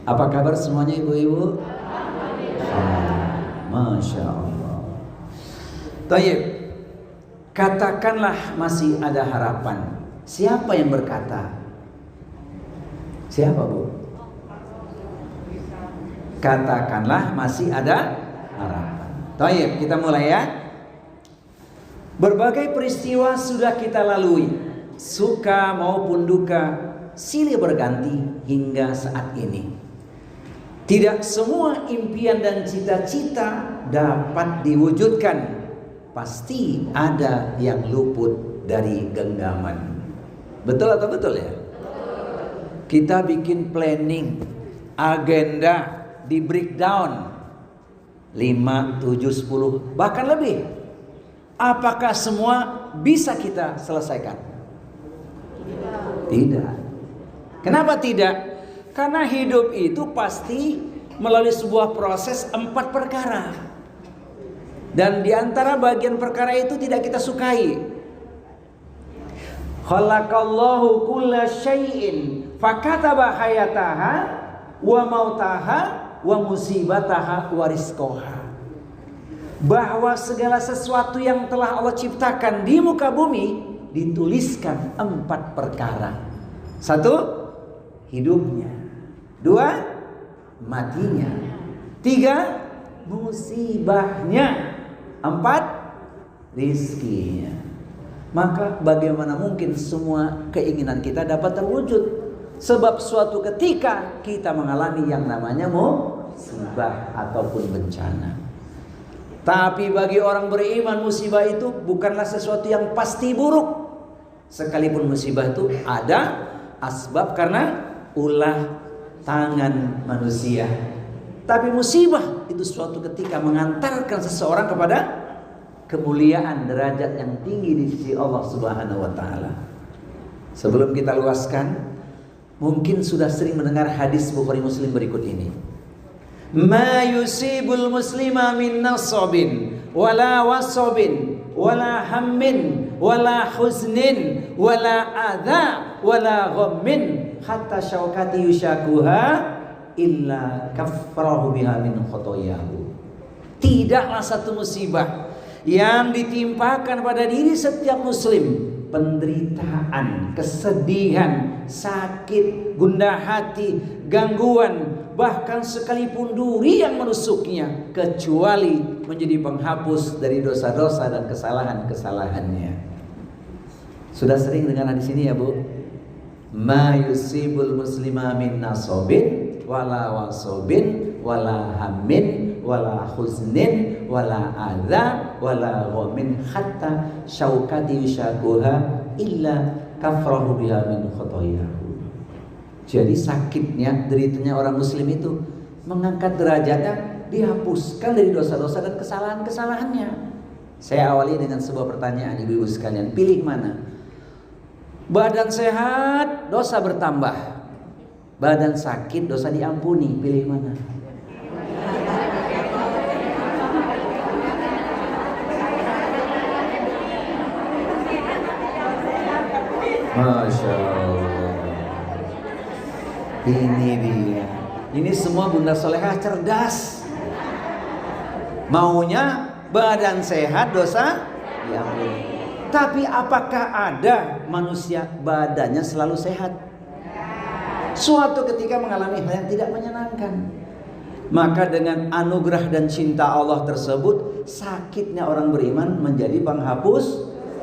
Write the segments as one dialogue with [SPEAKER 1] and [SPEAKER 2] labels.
[SPEAKER 1] Apa kabar semuanya ibu-ibu? Masya Allah. Tayyib. Katakanlah masih ada harapan. Siapa yang berkata? Siapa bu? Katakanlah masih ada harapan. Tayyib, kita mulai ya. Berbagai peristiwa sudah kita lalui, suka maupun duka, silih berganti hingga saat ini. Tidak semua impian dan cita-cita dapat diwujudkan. Pasti ada yang luput dari genggaman. Betul atau betul ya? Kita bikin planning, agenda, di breakdown 5, 7, 10 bahkan lebih. Apakah semua bisa kita selesaikan? Tidak. Kenapa tidak? Karena hidup itu pasti melalui sebuah proses 4 perkara. Dan di antara bagian perkara itu tidak kita sukai. Khalaqallahu kulla syai'in fakataba hayataha wa mautaha wa musibataha wa rizqaha. Bahwa segala sesuatu yang telah Allah ciptakan di muka bumi dituliskan 4 perkara. 1, hidupnya. 2, matinya. 3, musibahnya. 4, rizkinya. Maka bagaimana mungkin semua keinginan kita dapat terwujud? Sebab suatu ketika kita mengalami yang namanya musibah ataupun bencana. Tapi bagi orang beriman, musibah itu bukanlah sesuatu yang pasti buruk. Sekalipun musibah itu ada asbab karena ulah tangan manusia. Tapi musibah itu suatu ketika mengantarkan seseorang kepada kemuliaan, derajat yang tinggi di sisi Allah Subhanahu wa taala. Sebelum kita luaskan, mungkin sudah sering mendengar hadis Bukhari Muslim berikut ini. Ma yusibul muslima min nasabin wala wasabin wala hammin wala huznin wala adha wala ghammin hatta syaukati yushakuha illa kaffarahu biha min khotoyahu. Tidaklah satu musibah yang ditimpakan pada diri setiap muslim, penderitaan, kesedihan, sakit, gundah hati, gangguan, bahkan sekalipun duri yang menusuknya, kecuali menjadi penghapus dari dosa-dosa dan kesalahan-kesalahannya. Sudah sering dengar di sini ya bu? Ma yusibul muslima min nasobin wala wasobin wala hammin wala huznin wala adha wala ghamin hatta syaukati yushakuha illa kafrahu biha min khotoyahu. Jadi sakitnya, deritanya orang muslim itu mengangkat derajatnya, dihapuskan dari dosa-dosa dan kesalahan-kesalahannya. Saya awali dengan sebuah pertanyaan ibu-ibu sekalian, pilih mana? Badan sehat, dosa bertambah. Badan sakit, dosa diampuni. Pilih mana? Masya Allah. Ini dia. Ini semua Bunda Solehah cerdas. Maunya badan sehat, dosa diampuni. Tapi apakah ada manusia badannya selalu sehat? Suatu ketika mengalami hal yang tidak menyenangkan. Maka dengan anugerah dan cinta Allah tersebut, sakitnya orang beriman menjadi penghapus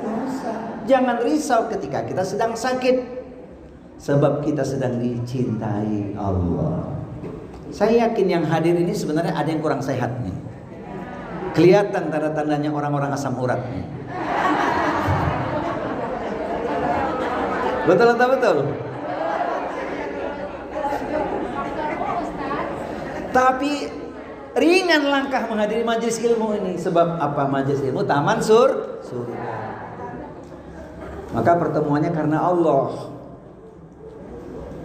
[SPEAKER 1] dosa. Jangan risau ketika kita sedang sakit, sebab kita sedang dicintai Allah. Saya yakin yang hadir ini sebenarnya ada yang kurang sehat nih. Kelihatan tanda-tandanya orang-orang asam urat nih. Betul atau betul? Tapi ringan langkah menghadiri majelis ilmu ini. Sebab apa? Majelis ilmu taman surga. Maka pertemuannya karena Allah.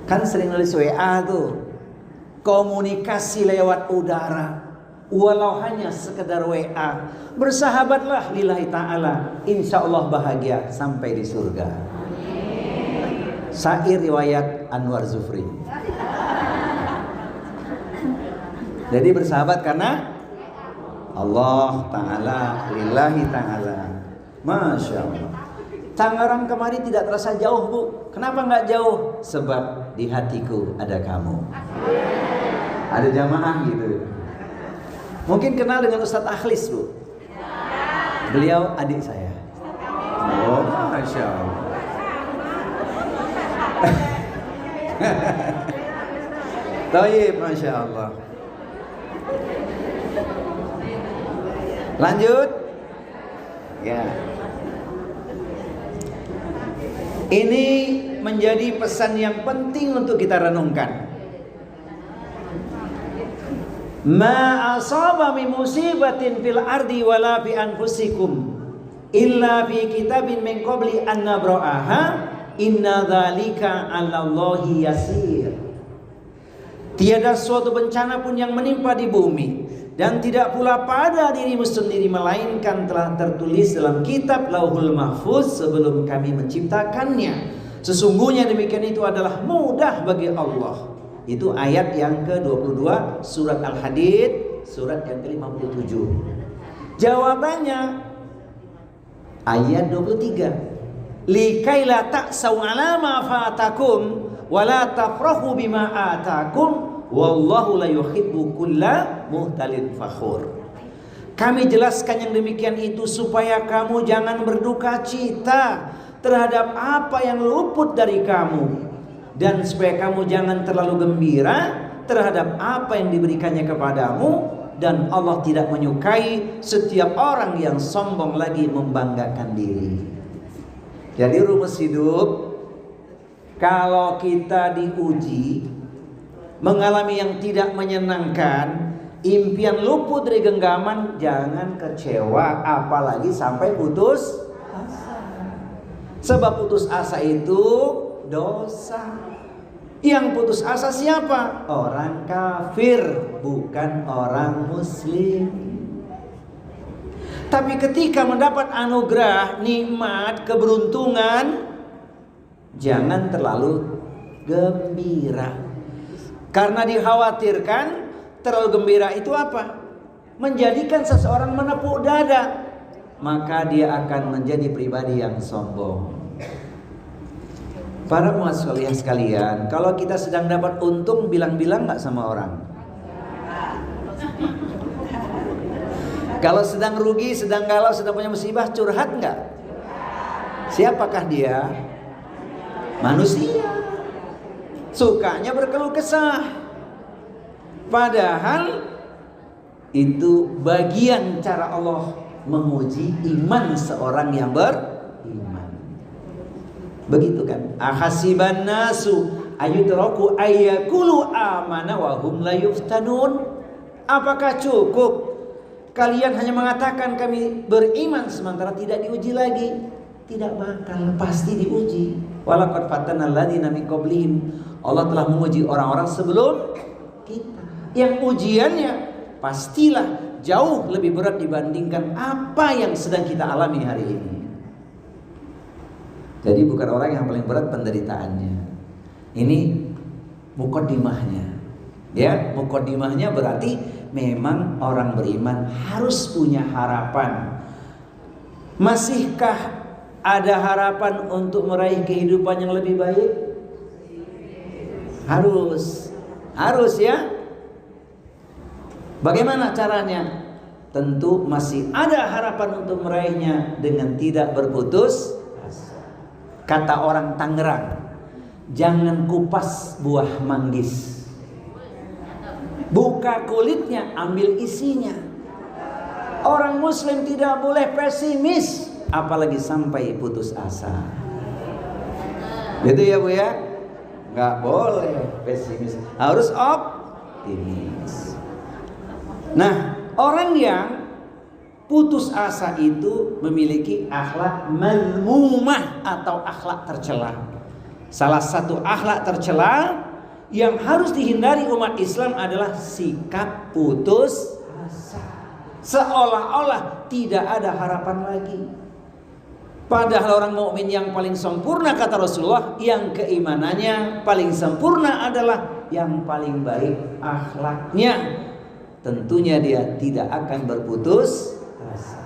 [SPEAKER 1] Kan sering nulis WA tuh, komunikasi lewat udara, walau hanya sekedar WA. Bersahabatlah lillahi ta'ala, insya Allah bahagia sampai di surga. Syair riwayat Anwar Zufri. Jadi bersahabat karena Allah Ta'ala, lillahi ta'ala. Masya Allah. Tangerang kemari tidak terasa jauh, Bu. Kenapa nggak jauh? Sebab di hatiku ada kamu. Ada jamaah gitu. Mungkin kenal dengan Ustadz Akhlis, Bu. Beliau adik saya. Oh, Masya Allah. Taib, Masya Allah. Lanjut. Ya. Ini menjadi pesan yang penting untuk kita renungkan. Ma asaba min musibatin fil ardi wala fi anfusikum illa fi kitabin min qabli an nabra'aha inna dzalika 'alallahi yasir. Tiada suatu bencana pun yang menimpa di bumi dan tidak pula pada dirimu sendiri melainkan telah tertulis dalam kitab Lauhul Mahfuz sebelum kami menciptakannya. Sesungguhnya demikian itu adalah mudah bagi Allah. Itu ayat yang ke-22 surat Al-Hadid, surat yang ke-57. Jawabannya ayat 23. Likaila ta'sau 'ala ma fatakum wa la tafrahu bima atakum wallahu la yuhibbu kulla muhtalin fakhur. Kami jelaskan yang demikian itu supaya kamu jangan berduka cita terhadap apa yang luput dari kamu, dan supaya kamu jangan terlalu gembira terhadap apa yang diberikannya kepadamu, dan Allah tidak menyukai setiap orang yang sombong lagi membanggakan diri. Jadi rumus hidup, kalau kita diuji mengalami yang tidak menyenangkan, impian luput dari genggaman, jangan kecewa apalagi sampai putus asa. Sebab putus asa itu dosa. Yang putus asa siapa? Orang kafir, bukan orang muslim. Tapi ketika mendapat anugerah, nikmat, keberuntungan, jangan terlalu gembira. Karena dikhawatirkan terlalu gembira itu apa? Menjadikan seseorang menepuk dada, maka dia akan menjadi pribadi yang sombong. Para muaswaliyah sekalian, kalau kita sedang dapat untung, bilang-bilang nggak sama orang? Kalau sedang rugi, sedang galau, sedang punya musibah, curhat nggak? Siapakah dia? Manusia. Sukanya berkeluh kesah. Padahal itu bagian cara Allah menguji iman seorang yang beriman. Begitu kan? Ahasiban nasu ayutraku ayyakulu amana wa hum la yuftanun. Apakah cukup kalian hanya mengatakan kami beriman sementara tidak diuji lagi? Tidak bakal, pasti diuji. Walaqad fatanna alladziina min qablihim. Allah telah menguji orang-orang sebelum kita. Yang ujiannya pastilah jauh lebih berat dibandingkan apa yang sedang kita alami hari ini. Jadi bukan orang yang paling berat penderitaannya. Ini muqaddimahnya. Ya, muqaddimahnya berarti memang orang beriman harus punya harapan. Masihkah ada harapan untuk meraih kehidupan yang lebih baik? Harus ya. Bagaimana caranya? Tentu masih ada harapan untuk meraihnya dengan tidak berputus asa. Kata orang Tangerang, jangan kupas buah manggis, buka kulitnya, ambil isinya. Orang muslim tidak boleh pesimis, apalagi sampai putus asa. Gitu ya Bu ya? Nggak boleh pesimis, harus optimis. Nah, orang yang putus asa itu memiliki akhlak mazmumah atau akhlak tercela. Salah satu akhlak tercela yang harus dihindari umat Islam adalah sikap putus asa. Seolah-olah tidak ada harapan lagi. Padahal orang mukmin yang paling sempurna, kata Rasulullah, yang keimanannya paling sempurna adalah yang paling baik akhlaknya. tentunya dia tidak akan berputus asa.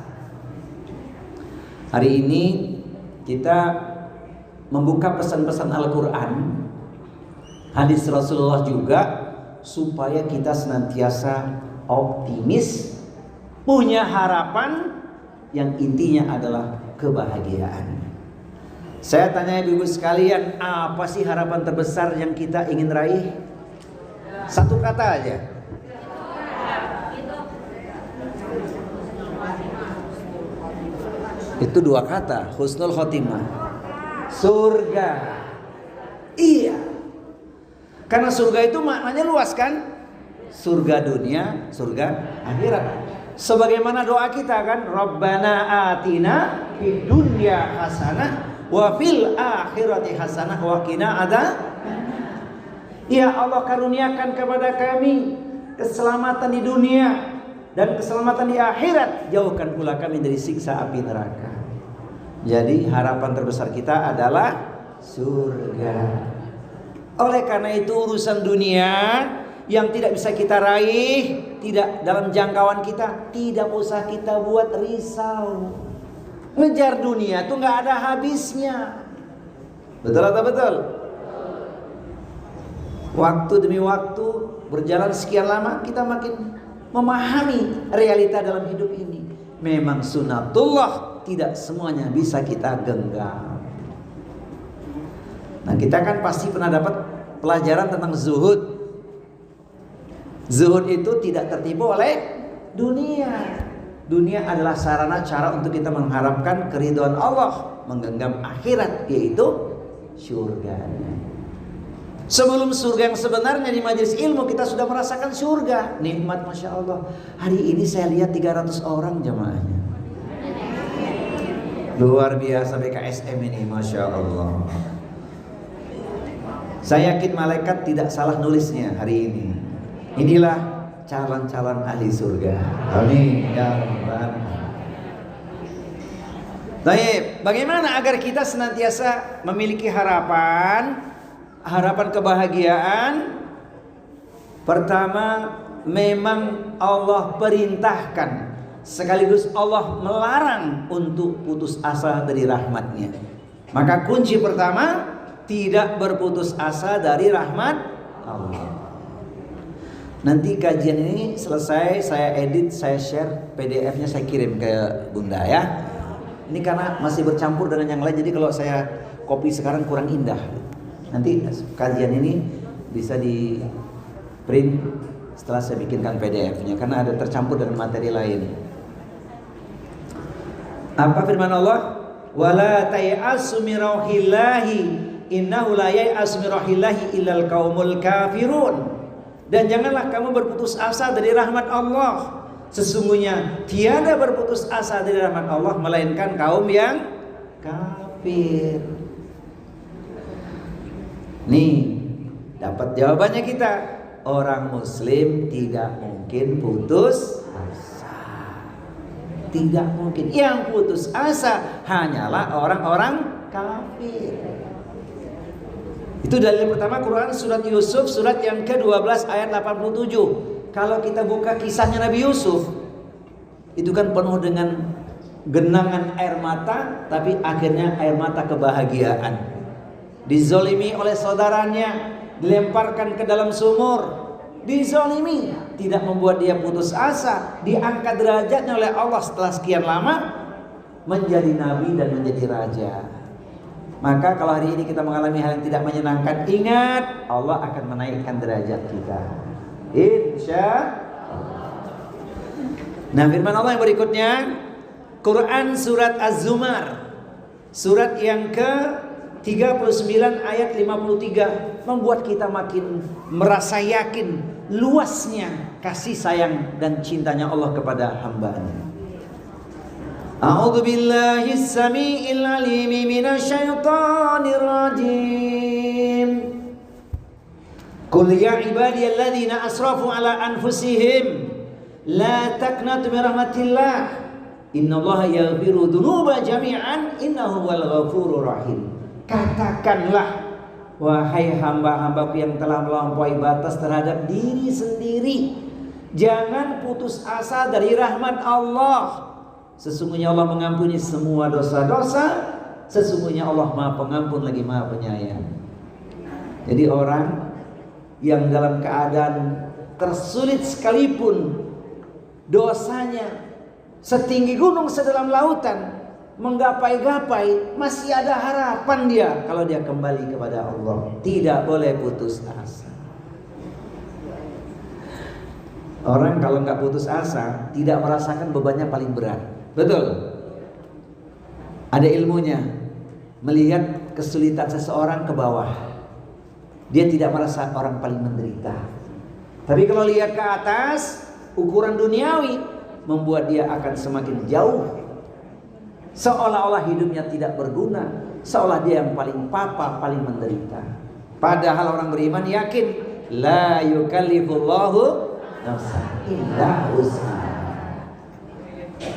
[SPEAKER 1] Hari ini kita membuka pesan-pesan Al-Quran, hadis Rasulullah juga, supaya kita senantiasa optimis, punya harapan yang intinya adalah kebahagiaan. Saya tanya ibu-ibu sekalian, apa sih harapan terbesar yang kita ingin raih? Satu kata aja. Itu dua kata, husnul khotimah. Surga. Iya. Karena surga itu maknanya luas kan? Surga dunia, surga akhirat. Sebagaimana doa kita kan, Rabbana atina fid dunya hasanah wa fil akhirati hasanah wa qina adzabannar. Ya Allah, karuniakan kepada kami keselamatan di dunia dan keselamatan di akhirat, jauhkan pula kami dari siksa api neraka. Jadi harapan terbesar kita adalah surga. Oleh karena itu urusan dunia yang tidak bisa kita raih, tidak dalam jangkauan kita, tidak usah kita buat risau. Ngejar dunia tuh nggak ada habisnya. Betul atau betul? Waktu demi waktu berjalan sekian lama, kita makin memahami realita dalam hidup ini. Memang sunatullah, tidak semuanya bisa kita genggam. Nah, kita kan pasti pernah dapat pelajaran tentang zuhud. Zuhud itu tidak tertipu oleh dunia. Dunia adalah sarana cara untuk kita mengharapkan keridhaan Allah, menggenggam akhirat, yaitu surganya. Sebelum surga yang sebenarnya di majelis ilmu kita sudah merasakan surga. Nikmat, Masya Allah. Hari ini saya lihat 300 orang jamaahnya. Luar biasa BKSM ini, Masya Allah. Saya yakin malaikat tidak salah nulisnya hari ini. Inilah calon-calon ahli surga. Amin ya Rabbal. Baik, bagaimana agar kita senantiasa memiliki harapan kebahagiaan? Pertama, memang Allah perintahkan, sekaligus Allah melarang untuk putus asa dari rahmat-Nya. Maka kunci pertama, tidak berputus asa dari rahmat Allah. Nanti kajian ini selesai, saya edit, saya share PDF-nya, saya kirim ke Bunda ya. Ini karena masih bercampur dengan yang lain, jadi kalau saya copy sekarang kurang indah. Nanti kajian ini bisa di print setelah saya bikinkan PDF-nya, karena ada tercampur dengan materi lain. Apa firman Allah? Wala tay'asu min rauhillahi innahu la ya'asu min rauhillahi illal qaumul kafirun. Dan janganlah kamu berputus asa dari rahmat Allah. Sesungguhnya tiada berputus asa dari rahmat Allah melainkan kaum yang kafir. Nih, dapat jawabannya kita. Orang muslim tidak mungkin putus asa. Tidak mungkin. Yang putus asa hanyalah orang-orang kafir. Itu dalil pertama, Quran surat Yusuf surat yang ke-12 ayat 87. Kalau kita buka kisahnya Nabi Yusuf, itu kan penuh dengan genangan air mata, tapi akhirnya air mata kebahagiaan. Dizolimi oleh saudaranya, dilemparkan ke dalam sumur, dizolimi, tidak membuat dia putus asa, diangkat derajatnya oleh Allah setelah sekian lama menjadi nabi dan menjadi raja. Maka kalau hari ini kita mengalami hal yang tidak menyenangkan, ingat Allah akan menaikkan derajat kita, insya Allah. Nah, firman Allah yang berikutnya, Quran surat Az-Zumar surat yang ke-39 ayat 53, membuat kita makin merasa yakin luasnya kasih sayang dan cintanya Allah kepada hamba-Nya. A'udzu billahi samii'il 'aliim minasyaitonir rajiim. Qul ya ibadiyalladzina asrafu 'ala anfusihim la taqnatu min rahmatillah innallaha yaghfiru dzunuba jami'an innahu huwal ghafurur rahim. Katakanlah, wahai hamba-hambaku yang telah melampaui batas terhadap diri sendiri, Jangan putus asa dari rahmat Allah. Sesungguhnya Allah mengampuni semua dosa-dosa. Sesungguhnya Allah Maha Pengampun lagi Maha Penyayang. Jadi orang yang dalam keadaan tersulit sekalipun, dosanya setinggi gunung sedalam lautan, menggapai-gapai, masih ada harapan dia kalau dia kembali kepada Allah. Tidak boleh putus asa. Orang kalau nggak putus asa tidak merasakan bebannya paling berat. Betul. Ada ilmunya. Melihat kesulitan seseorang ke bawah, dia tidak merasa orang paling menderita. Tapi kalau lihat ke atas, ukuran duniawi membuat dia akan semakin jauh, seolah-olah hidupnya tidak berguna, seolah dia yang paling paling menderita. Padahal orang beriman yakin, la yukallifullahu nafsan illa wus'aha.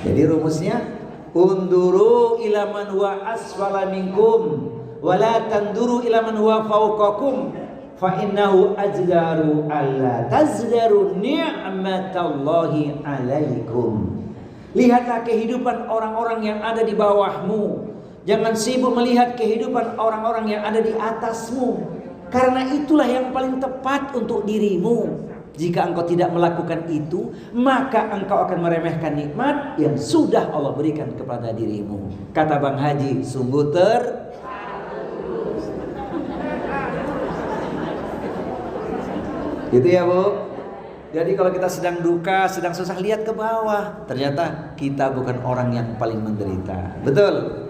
[SPEAKER 1] Jadi rumusnya, unduru ila man huwa asfala minkum wa la tanduru ila man huwa fawqakum fa innahu ajdaru alla tazdaru ni'matallahi alaikum. Lihatlah kehidupan orang-orang yang ada di bawahmu. Jangan sibuk melihat kehidupan orang-orang yang ada di atasmu, karena itulah yang paling tepat untuk dirimu. Jika engkau tidak melakukan itu, maka engkau akan meremehkan nikmat yang sudah Allah berikan kepada dirimu. Kata Bang Haji, sungguh gitu ya Bu. Jadi kalau kita sedang duka, sedang susah, lihat ke bawah. Ternyata kita bukan orang yang paling menderita. Betul.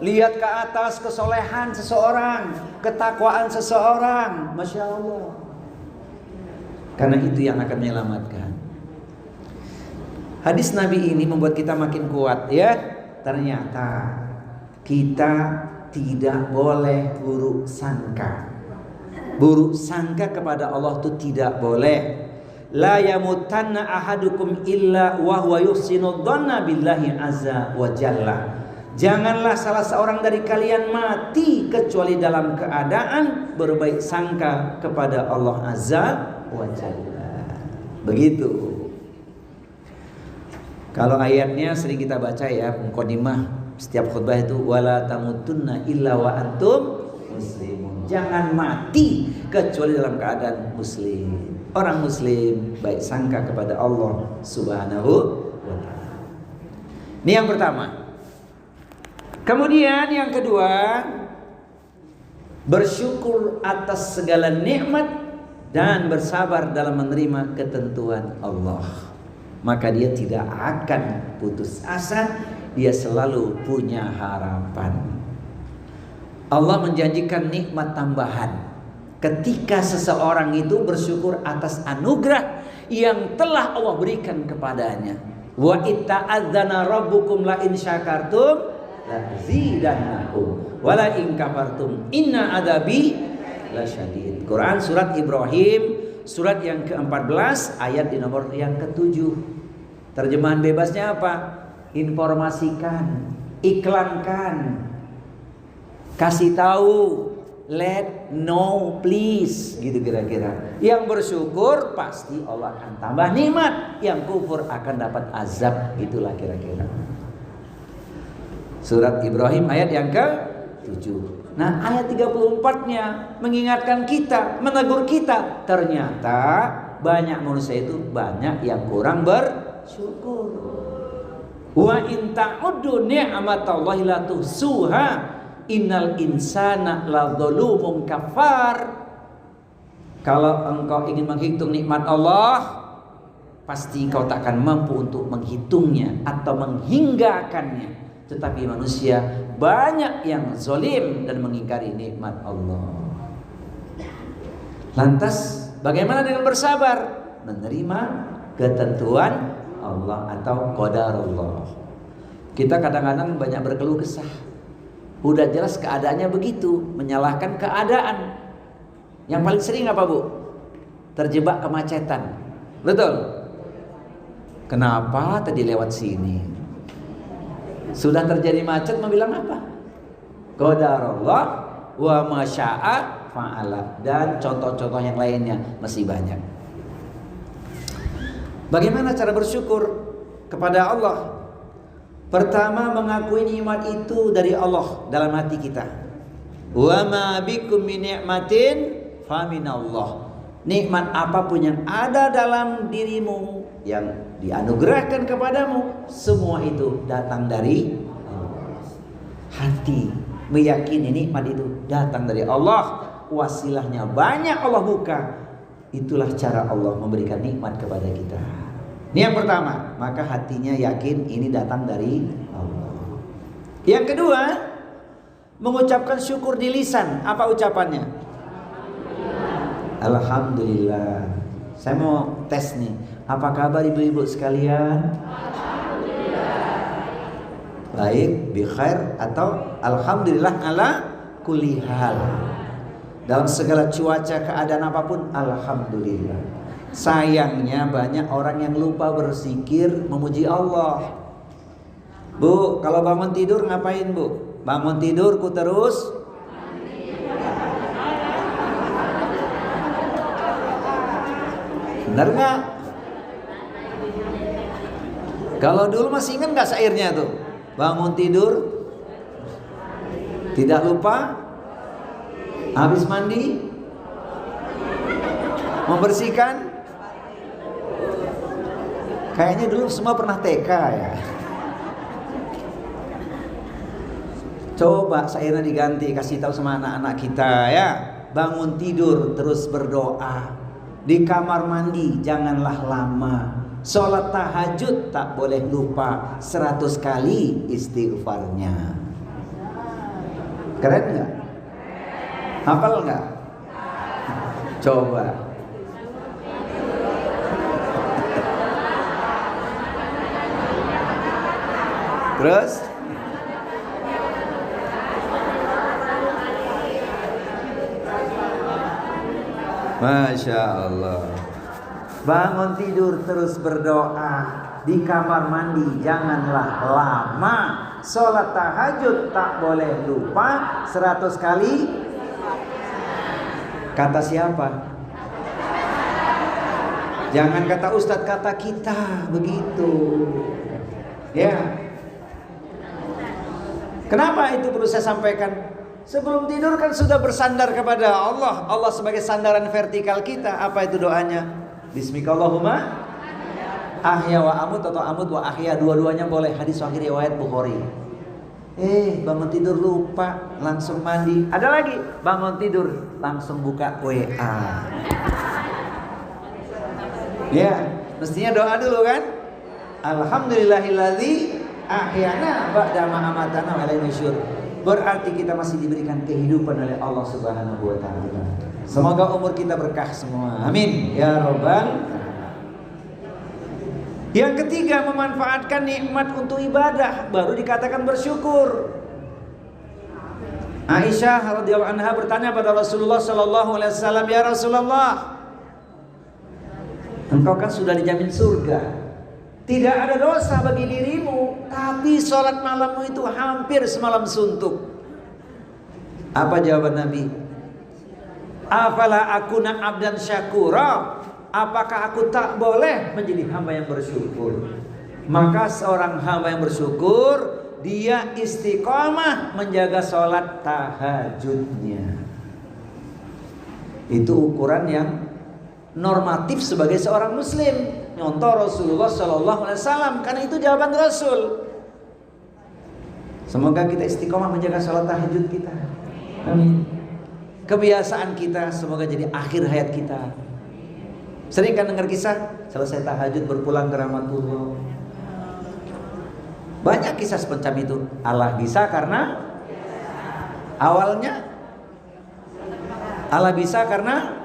[SPEAKER 1] Lihat ke atas kesolehan seseorang, ketakwaan seseorang, Masya Allah. Karena itu yang akan menyelamatkan. Hadis Nabi ini membuat kita makin kuat ya. Ternyata kita tidak boleh buruk sangka. Buruk sangka kepada Allah itu tidak boleh. La yamutanna ahadukum illa wa huwa yuhsinu dhanna billahi azza wa jalla. Janganlah salah seorang dari kalian mati kecuali dalam keadaan berbaik sangka kepada Allah azza wa jalla. Begitu. Kalau ayatnya sering kita baca ya, muqaddimah setiap khutbah itu, wala tamutunna illa wa antum muslimun. Jangan mati kecuali dalam keadaan muslim. Orang muslim baik sangka kepada Allah Subhanahu wa ta'ala. Ini yang pertama. Kemudian yang kedua, bersyukur atas segala nikmat dan bersabar dalam menerima ketentuan Allah. Maka dia tidak akan putus asa, dia selalu punya harapan. Allah menjanjikan nikmat tambahan ketika seseorang itu bersyukur atas anugerah yang telah Allah berikan kepadanya. Wa itta'adzana rabbukum la in syakartum la azidannakum wa la in kafartum inna adabi lasyadid. Quran surat Ibrahim surat yang ke-14 ayat di nomor yang ke-7. Terjemahan bebasnya apa? Informasikan, iklankan, kasih tahu, let know please, gitu kira-kira. Yang bersyukur pasti Allah akan tambah nikmat, yang kufur akan dapat azab, itulah kira-kira. Surat Ibrahim ayat yang ke-7. Nah, ayat 34-nya mengingatkan kita, menegur kita. Ternyata banyak manusia itu banyak yang kurang bersyukur. Wa in ta'uddu ni'matallahi la tuhsuha innal insana ladzalumun kafar. Kalau engkau ingin menghitung nikmat Allah, pasti kau tak akan mampu untuk menghitungnya atau menghinggakannya. Tetapi manusia banyak yang zalim dan mengingkari nikmat Allah. Lantas bagaimana dengan bersabar? Menerima ketentuan Allah atau qadarullah. Kita kadang-kadang banyak berkeluh kesah. Udah jelas keadaannya begitu, menyalahkan keadaan. Yang paling sering apa Bu? Terjebak kemacetan. Betul? Kenapa tadi lewat sini? Sudah terjadi macet mau bilang apa? Qadarullah wa masya'a fa'ala. Dan contoh-contoh yang lainnya masih banyak. Bagaimana cara bersyukur kepada Allah? Pertama, mengakui nikmat itu dari Allah dalam hati kita. Wa ma bikum min ni'matin faminallah. Nikmat apapun yang ada dalam dirimu, yang dianugerahkan kepadamu, semua itu datang dari Allah. Hati meyakini nikmat itu datang dari Allah. Wasilahnya banyak Allah buka. Itulah cara Allah memberikan nikmat kepada kita. Ini yang pertama, maka hatinya yakin ini datang dari Allah. Yang kedua, mengucapkan syukur di lisan. Apa ucapannya? Alhamdulillah. Saya mau tes nih. Apa kabar ibu-ibu sekalian? Alhamdulillah. Baik, bi khair atau alhamdulillah ala kulli hal. Dalam segala cuaca, keadaan apapun, alhamdulillah. Sayangnya banyak orang yang lupa berzikir memuji Allah. Bu, kalau bangun tidur ngapain bu? Bangun tidur ku terus benar nggak? Kalau dulu masih ingat nggak syairnya tuh? Bangun tidur tidak lupa, habis mandi membersihkan. Kayaknya dulu semua pernah TK ya. Coba syairnya diganti, kasih tahu sama anak-anak kita ya. Bangun tidur terus berdoa. Di kamar mandi janganlah lama. Sholat tahajud tak boleh lupa. 100 kali istighfarnya. Keren nggak? Hafal nggak? Coba. Terus Masya Allah. Bangun tidur terus berdoa. Di kamar mandi janganlah lama. Sholat tahajud tak boleh lupa. 100 kali. Kata siapa? Jangan kata ustadz, kata kita. Begitu. Ya. Kenapa itu perlu saya sampaikan? Sebelum tidur kan sudah bersandar kepada Allah. Allah sebagai sandaran vertikal kita. Apa itu doanya? Bismikallahumma ahya wa amut atau amut wa ahya. Dua-duanya boleh. Hadis sahih riwayat Bukhari. Bangun tidur lupa, langsung mandi. Ada lagi, bangun tidur langsung buka WA. Ya, mestinya doa dulu kan? Alhamdulillahilladzi ahyana ba'da ma amatana wa ilaihi nusyur. Berarti kita masih diberikan kehidupan oleh Allah Subhanahu wa taala. Semoga umur kita berkah semua. Amin ya rabbal. Yang ketiga, memanfaatkan nikmat untuk ibadah, baru dikatakan bersyukur. Aisyah radhiyallahu anha bertanya pada Rasulullah sallallahu alaihi wasallam, "Ya Rasulullah, engkau kan sudah dijamin surga. Tidak ada dosa bagi dirimu, tapi sholat malammu itu hampir semalam suntuk." Apa jawaban Nabi? Afala akuna abdan syakura? Apakah aku tak boleh menjadi hamba yang bersyukur? Maka seorang hamba yang bersyukur, dia istiqomah menjaga sholat tahajudnya. Itu ukuran yang normatif sebagai seorang muslim. Nyontoh Rasulullah Sallallahu Alaihi Wasallam, karena itu jawaban Rasul. Semoga kita istiqomah menjaga sholat tahajud kita. Amin. Kebiasaan kita semoga jadi akhir hayat kita. Sering kan dengar kisah selesai tahajud berpulang ke rahmatullah. Banyak kisah semacam itu. Allah bisa karena awalnya Allah bisa karena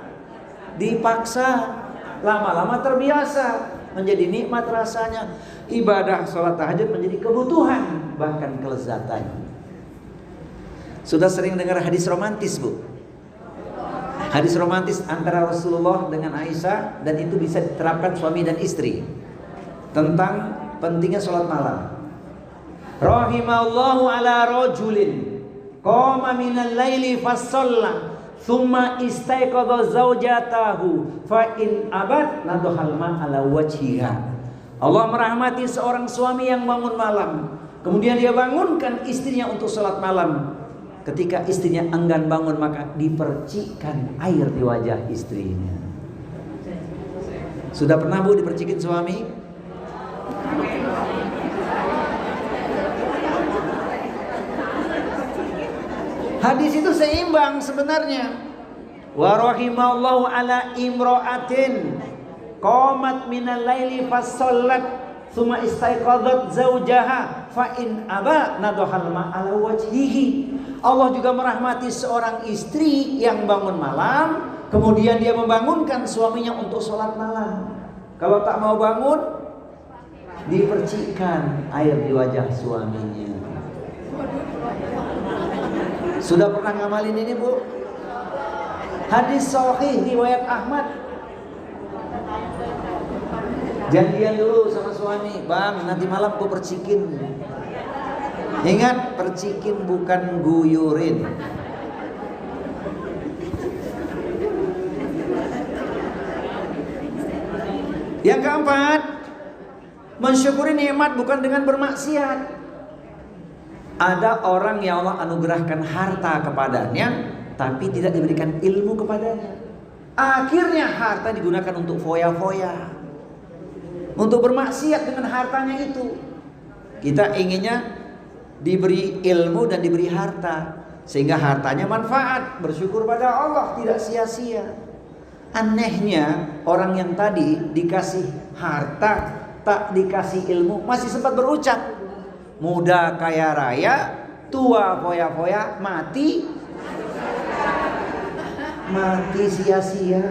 [SPEAKER 1] dipaksa. Lama-lama terbiasa, menjadi nikmat rasanya. Ibadah sholat tahajud menjadi kebutuhan, bahkan kelezatan. Sudah sering dengar hadis romantis, Bu? Hadis romantis antara Rasulullah dengan Aisyah, dan itu bisa diterapkan suami dan istri, tentang pentingnya sholat malam. Rahimallahu ala rajulin qama minal laili fasalla Thumma istaiqadha zaujatahu fa in abad nadhal ma ala wajhiha. Allah merahmati seorang suami yang bangun malam, kemudian dia bangunkan istrinya untuk sholat malam. Ketika istrinya enggan bangun, maka dipercikkan air di wajah istrinya. Sudah pernah Bu dipercikin suami? Hadis itu seimbang sebenarnya. Wa rahimallahu ala imra'atin qamat minal laili fasallat thumma istaiqadhat zaujaha fa in aba nadhal ma ala wajhihi. Allah juga merahmati seorang istri yang bangun malam, kemudian dia membangunkan suaminya untuk sholat malam. Kalau tak mau bangun, dipercikkan air di wajah suaminya. Sudah pernah ngamalin ini Bu? Hadis sahih riwayat Ahmad. Janjian dulu sama suami, bang nanti malam ku percikin. Ingat, percikin bukan guyurin. Yang keempat, mensyukuri nikmat bukan dengan bermaksiat. Ada orang yang Allah anugerahkan harta kepadanya, tapi tidak diberikan ilmu kepadanya. Akhirnya harta digunakan untuk foya-foya, untuk bermaksiat dengan hartanya itu. Kita inginnya diberi ilmu dan diberi harta, sehingga hartanya manfaat, bersyukur pada Allah, tidak sia-sia. Anehnya orang yang tadi dikasih harta, tak dikasih ilmu, masih sempat berucap, muda kaya raya, tua foya-foya, mati sia-sia,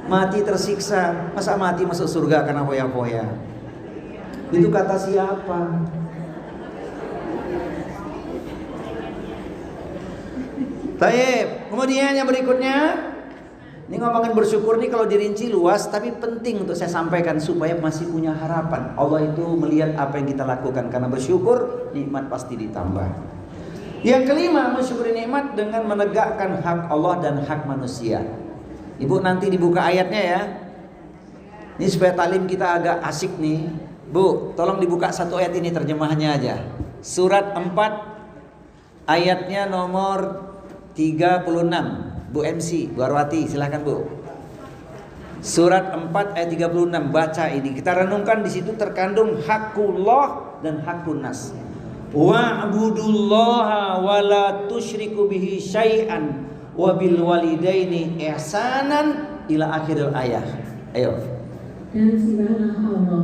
[SPEAKER 1] mati tersiksa. Masa mati masuk surga karena foya-foya? Itu kata siapa? Baik, kemudian yang berikutnya, ini ngomongin bersyukur nih kalau dirinci luas, tapi penting untuk saya sampaikan supaya masih punya harapan. Allah itu melihat apa yang kita lakukan, karena bersyukur nikmat pasti ditambah. Yang kelima, mensyukuri nikmat dengan menegakkan hak Allah dan hak manusia. Ibu nanti dibuka ayatnya ya. Ini supaya talim kita agak asik nih. Bu, tolong dibuka satu ayat ini, terjemahannya aja. Surat 4 ayatnya nomor 36. Bu MC, Bu Arwati, silakan Bu. Surat 4 ayat 36, baca ini. Kita renungkan, di situ terkandung hakullah dan hakun nas. Wa'budullaha wa la tusyriku bihi syai'an wa bil walidaini ihsanan ila akhiril ayat. Ayo.
[SPEAKER 2] Dan sembahlah Allah,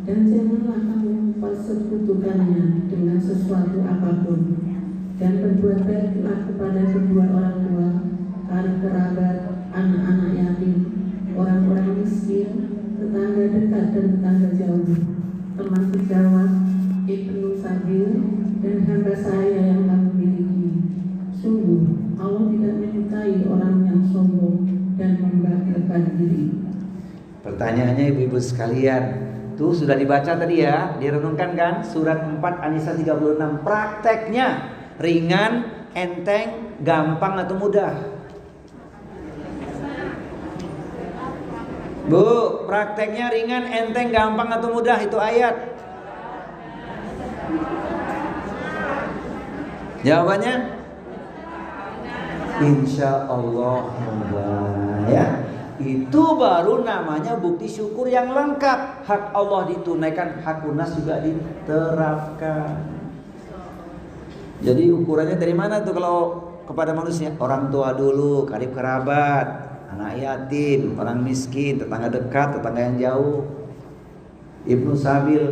[SPEAKER 2] dan janganlah kamu persekutukannya dengan sesuatu apapun. Dan berbuat baiklah kepada kedua orang tua, karib kerabat, anak-anak yatim, orang-orang miskin, tetangga dekat dan tetangga jauh, teman sejawat, ibnu sabil, dan hamba saya yang kamu miliki. Sungguh Allah tidak menyukai orang yang sombong dan membanggakan diri.
[SPEAKER 1] Pertanyaannya ibu-ibu sekalian, tuh sudah dibaca tadi ya, direnungkan kan? Surat 4 An-Nisa 36. Prakteknya ringan, enteng, gampang atau mudah? Bu, prakteknya ringan, enteng, gampang atau mudah itu ayat? Jawabannya insya Allah mudah ya. Itu baru namanya bukti syukur yang lengkap. Hak Allah ditunaikan, hak nas juga diterapkan. Jadi ukurannya dari mana tuh kalau kepada manusia? Orang tua dulu, karib kerabat, anak yatim, orang miskin, tetangga dekat, tetangga yang jauh. Ibnu Sabil,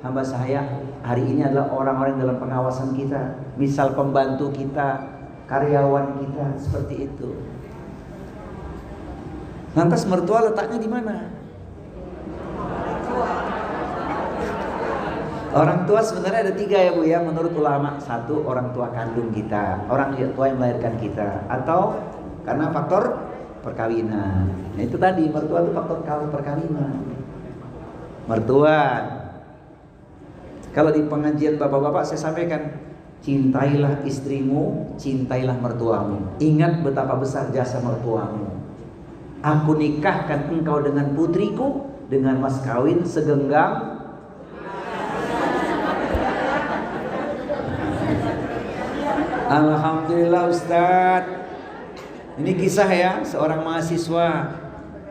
[SPEAKER 1] hamba saya hari ini adalah orang-orang dalam pengawasan kita, misal pembantu kita, karyawan kita, seperti itu. Lantas mertua letaknya di mana? Orang tua sebenarnya ada 3 ya Bu ya, menurut ulama. 1, orang tua kandung kita, orang tua yang melahirkan kita, atau karena faktor perkawinan. Nah itu tadi, mertua itu faktor perkawinan. Mertua, kalau di pengajian bapak-bapak saya sampaikan, Cintailah istrimu, cintailah mertuamu. Ingat betapa besar jasa mertuamu. Aku nikahkan engkau dengan putriku, dengan mas kawin segenggam. Alhamdulillah Ustadz. Ini kisah ya, seorang mahasiswa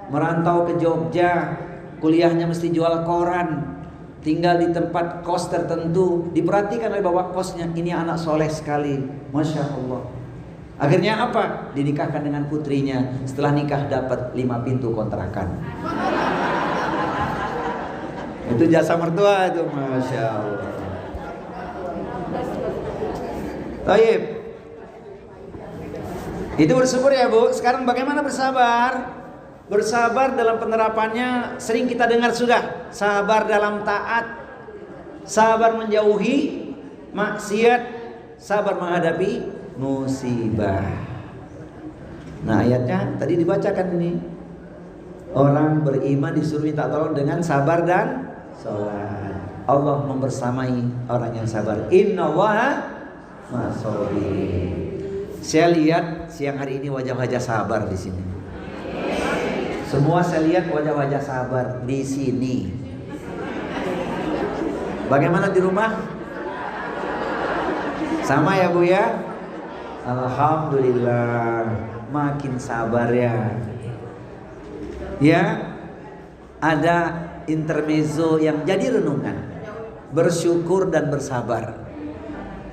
[SPEAKER 1] merantau ke Jogja, kuliahnya mesti jual koran, tinggal di tempat kos tertentu. Diperhatikan oleh bapak kosnya, ini anak soleh sekali, Masya Allah. Akhirnya apa? Dinikahkan dengan putrinya. Setelah nikah dapat 5 pintu kontrakan. Itu jasa mertua itu, Masya Allah. Taib. Itu bersyukur ya Bu. Sekarang bagaimana bersabar? Bersabar dalam penerapannya sering kita dengar sudah. Sabar dalam taat, sabar menjauhi maksiat, sabar menghadapi musibah. Nah ayatnya tadi dibacakan ini. Orang beriman disuruh minta tolong dengan sabar dan sholat. Allah membersamai orang yang sabar. Innallaha ma'as-sabirin. Saya lihat siang hari ini wajah-wajah sabar di sini. Semua saya lihat wajah-wajah sabar di sini. Bagaimana di rumah? Sama ya Bu ya? Alhamdulillah, makin sabar ya. Ya, ada intermezzo yang jadi renungan. Bersyukur dan bersabar.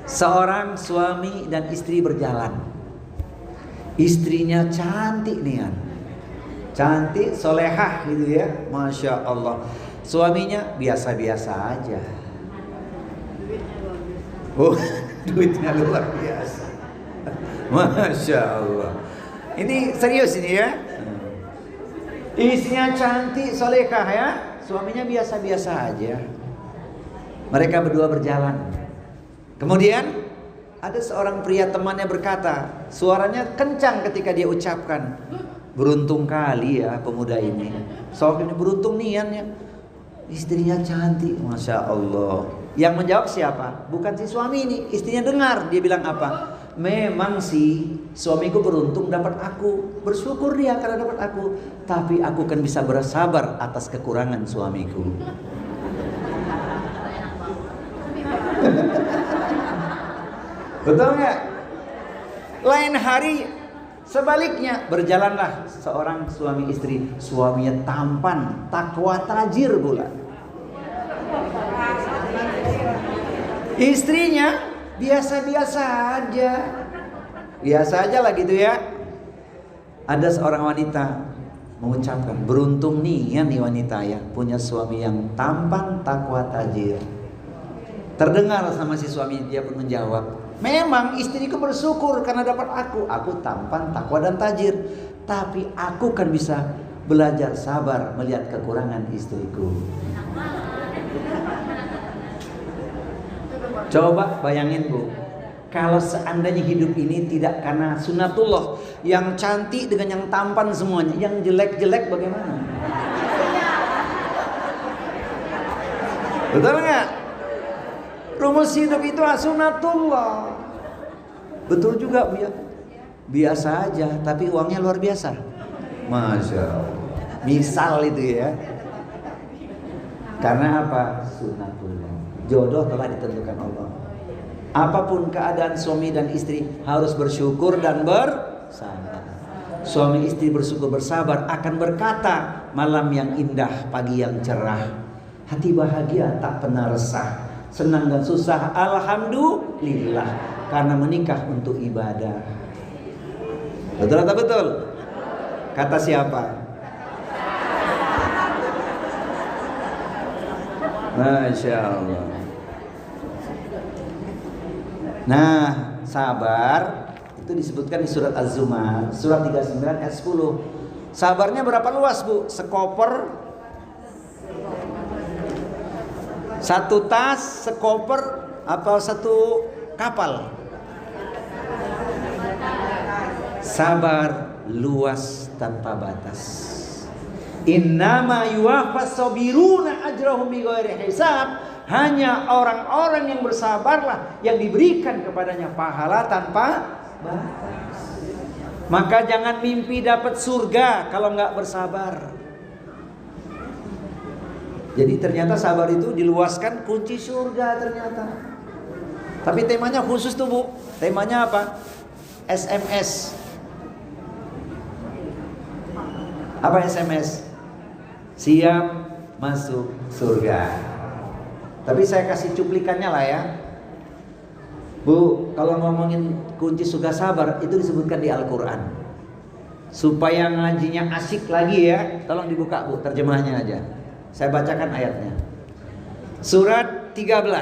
[SPEAKER 1] Seorang suami dan istri berjalan. Istrinya cantik nih, cantik, solehah gitu ya, Masya Allah. Suaminya biasa-biasa aja. Oh, duitnya luar biasa, Masya Allah. Ini serius ini ya. Istrinya cantik, solehah ya, suaminya biasa-biasa aja. Mereka berdua berjalan. Kemudian ada seorang pria temannya berkata, suaranya kencang ketika dia ucapkan, beruntung kali ya pemuda ini. Soal ini beruntung niannya, istrinya cantik, Masya Allah. Yang menjawab siapa? Bukan si suami ini. Istrinya dengar, dia bilang apa? Memang sih suamiku beruntung dapat aku, bersyukur dia karena dapat aku, tapi aku kan bisa bersabar atas kekurangan suamiku. Betul nggak? Lain hari sebaliknya berjalanlah seorang suami istri. Suaminya tampan, takwa, tajir pula. Istrinya biasa-biasa aja. Biasa aja lah gitu ya. Ada seorang wanita mengucapkan, beruntung nih ya nih wanita ya, punya suami yang tampan, takwa, tajir. Terdengar sama si suami, dia pun menjawab, memang istriku bersyukur karena dapat aku. Aku tampan, takwa dan tajir, tapi aku kan bisa belajar sabar melihat kekurangan istriku. Coba bayangin Bu, kalau seandainya hidup ini tidak karena sunatullah, yang cantik dengan yang tampan semuanya, yang jelek-jelek bagaimana? Betul nggak? Rumus hidup itu sunatullah. Betul juga Bu ya. Biasa aja, tapi uangnya luar biasa. Masya Allah. Misal itu ya. Karena apa? Sunatullah. Jodoh telah ditentukan Allah. Apapun keadaan suami dan istri harus bersyukur dan bersabar. Suami istri bersyukur bersabar akan berkata, malam yang indah, pagi yang cerah, hati bahagia tak pernah resah, senang dan susah alhamdulillah, karena menikah untuk ibadah. Betul atau betul? Kata siapa? Masya Allah. Nah, sabar itu disebutkan di surat Az-Zumar, surat 39 ayat 10. Sabarnya berapa luas Bu? Sekoper, satu tas, sekoper, atau satu kapal? Sabar luas tanpa batas. Innama yuwaffas sabiruna ajrahum bighairi hisab. Hanya orang-orang yang bersabarlah yang diberikan kepadanya pahala tanpa batas. Maka jangan mimpi dapat surga kalau nggak bersabar. Jadi ternyata sabar itu diluaskan kunci surga ternyata. Tapi temanya khusus tuh Bu. Temanya apa? SMS. Apa SMS? Siap masuk surga. Tapi saya kasih cuplikannya lah ya. Bu, kalau ngomongin kunci surga sabar itu disebutkan di Al-Quran. Supaya ngajinya asik lagi ya, tolong dibuka Bu, terjemahnya aja. Saya bacakan ayatnya. Surat 13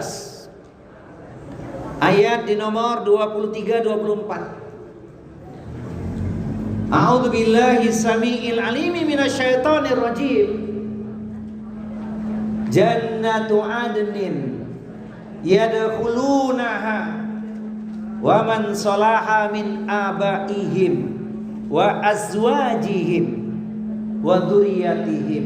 [SPEAKER 1] ayat di nomor 23-24. A'udzu billahi samiil alimi minasyaitonir rajim. Jannatu adnin yadkhulunaha wa man salaha min abaihim wa azwajihim wa dzurriyyatihim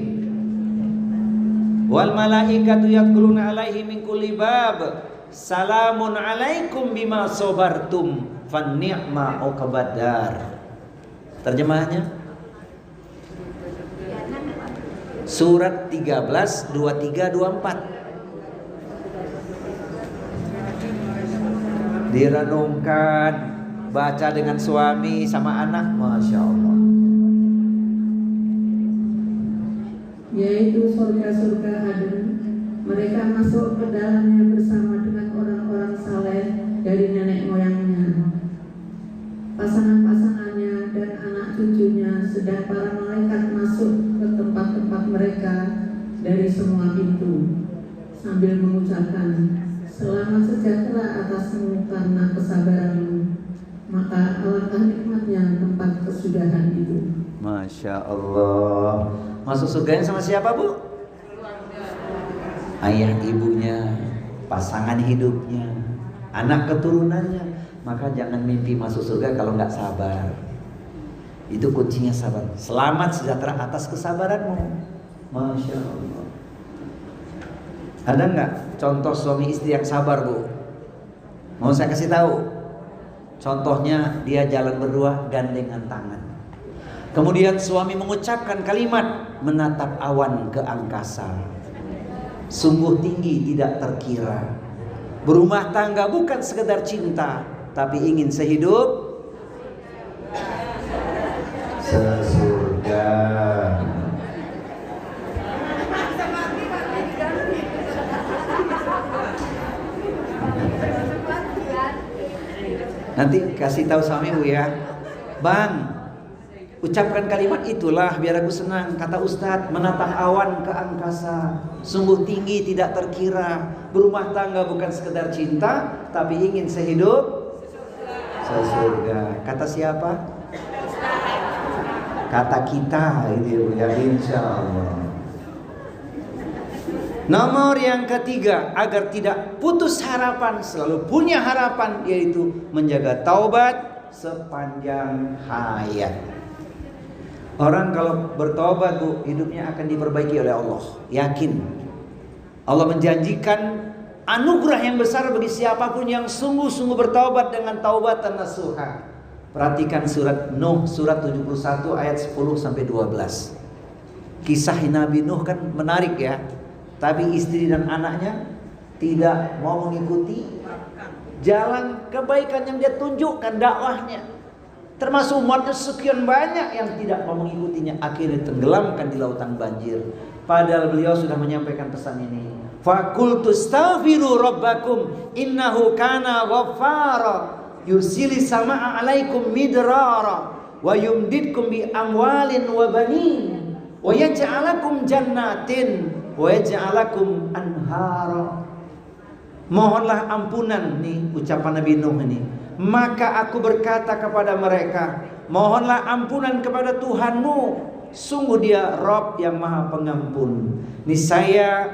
[SPEAKER 1] wal malaikatu yadkhuluna alaihim min kulli bab salamun alaikum bima sabartum fan ni'ma uqbadar. Terjemahnya Surat 13 23-24. Direnungkan, baca dengan suami sama anak, Masya Allah.
[SPEAKER 2] Yaitu surga-surga adem, mereka masuk ke dalamnya bersama dengan orang-orang saleh dari nenek moyangnya, pasangan-pasangannya dan anak cucunya, sedang para malaikat masuk ke tempat-tempat mereka dari semua pintu sambil mengucapkan, selamat sejahtera atasmu karena kesabaranmu, maka alangkah nikmatnya tempat kesudahan itu.
[SPEAKER 1] Masya Allah. Masuk surganya sama siapa Bu? Ayah ibunya, pasangan hidupnya, anak keturunannya. Maka jangan mimpi masuk surga kalau nggak sabar. Itu kuncinya sabar. Selamat sejahtera atas kesabaranmu. Masya Allah. Ada nggak contoh suami istri yang sabar Bu? Mau saya kasih tahu. Contohnya dia jalan berdua gandengan tangan. Kemudian suami mengucapkan kalimat menatap awan ke angkasa. Sungguh tinggi tidak terkira. Berumah tangga bukan sekedar cinta, tapi ingin sehidup sesurga. Nanti kasih tahu suamimu ya, Bang, ucapkan kalimat itulah biar aku senang. Kata Ustadz, menatap awan ke angkasa, sungguh tinggi tidak terkira. Berumah tangga bukan sekedar cinta, tapi ingin sehidup sesurga. Kata siapa? Kata kita itu ya, insya Allah. Nomor yang ketiga, agar tidak putus harapan, selalu punya harapan, yaitu menjaga taubat sepanjang hayat. Orang kalau bertobat Bu, hidupnya akan diperbaiki oleh Allah. Yakin. Allah menjanjikan anugerah yang besar bagi siapapun yang sungguh-sungguh bertobat dengan taubatan nasuha. Perhatikan surat Nuh, surat 71 ayat 10-12. Kisah Nabi Nuh kan menarik ya. Tapi istri dan anaknya tidak mau mengikuti jalan kebaikan yang dia tunjukkan, dakwahnya. Termasuk umatnya sekian banyak yang tidak mau mengikutinya, akhirnya tenggelamkan di lautan banjir. Padahal beliau sudah menyampaikan pesan ini. Faqultu astaghfiru rabbakum innahu kana ghaffara yursilis samaa'a 'alaikum midrara wa yumdidkum bi amwalin wa banin wa yaj'alakum jannatin wa yaj'alakum anhara. Mohonlah ampunan, nih ucapan Nabi Nuh ini. Maka aku berkata kepada mereka, mohonlah ampunan kepada Tuhanmu, sungguh dia Rabb yang maha pengampun. Niscaya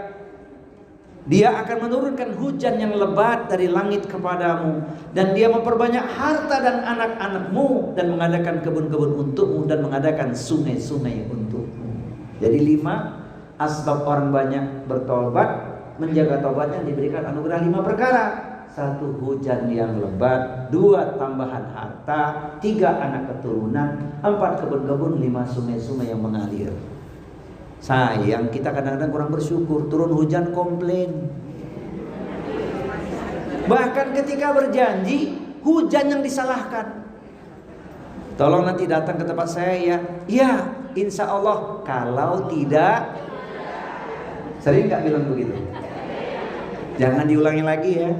[SPEAKER 1] dia akan menurunkan hujan yang lebat dari langit kepadamu, dan dia memperbanyak harta dan anak-anakmu, dan mengadakan kebun-kebun untukmu, dan mengadakan sungai-sungai untukmu. Jadi 5 asbab orang banyak bertobat, menjaga taubatnya diberikan anugerah 5 perkara. 1. Hujan yang lebat. 2. Tambahan harta. 3. Anak keturunan. 4. Kebun-kebun. 5. Sungai-sungai yang mengalir. Sayang kita kadang-kadang kurang bersyukur. Turun hujan komplain. Bahkan ketika berjanji, hujan yang disalahkan. Tolong nanti datang ke tempat saya ya. Ya, insya Allah. Kalau tidak, sering gak bilang begitu? Jangan diulangi lagi ya.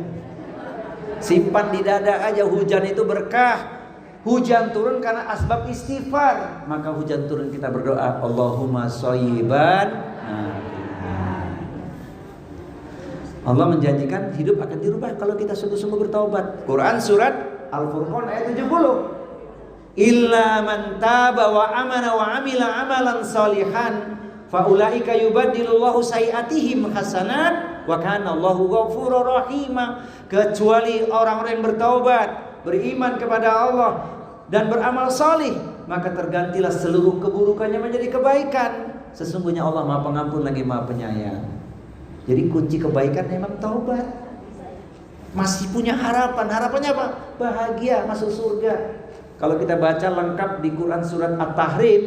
[SPEAKER 1] Simpan di dada aja, hujan itu berkah. Hujan turun karena asbab istighfar. Maka hujan turun kita berdoa, Allahumma shayyiban. Allah menjanjikan hidup akan dirubah kalau kita sungguh-sungguh bertaubat. Quran surat Al-Furqan ayat 70. Illa man taba wa amana wa amila amalan salihan fa ulaika yubaddilullahu sayiatihim hasanat wa kana Allahu ghafurur rahim. Kecuali orang-orang yang bertaubat, beriman kepada Allah dan beramal salih, maka tergantilah seluruh keburukannya menjadi kebaikan. Sesungguhnya Allah Maha Pengampun lagi Maha Penyayang. Jadi kunci kebaikan memang taubat. Masih punya harapan. Harapannya apa? Bahagia masuk surga. Kalau kita baca lengkap di Quran surat At-Tahrim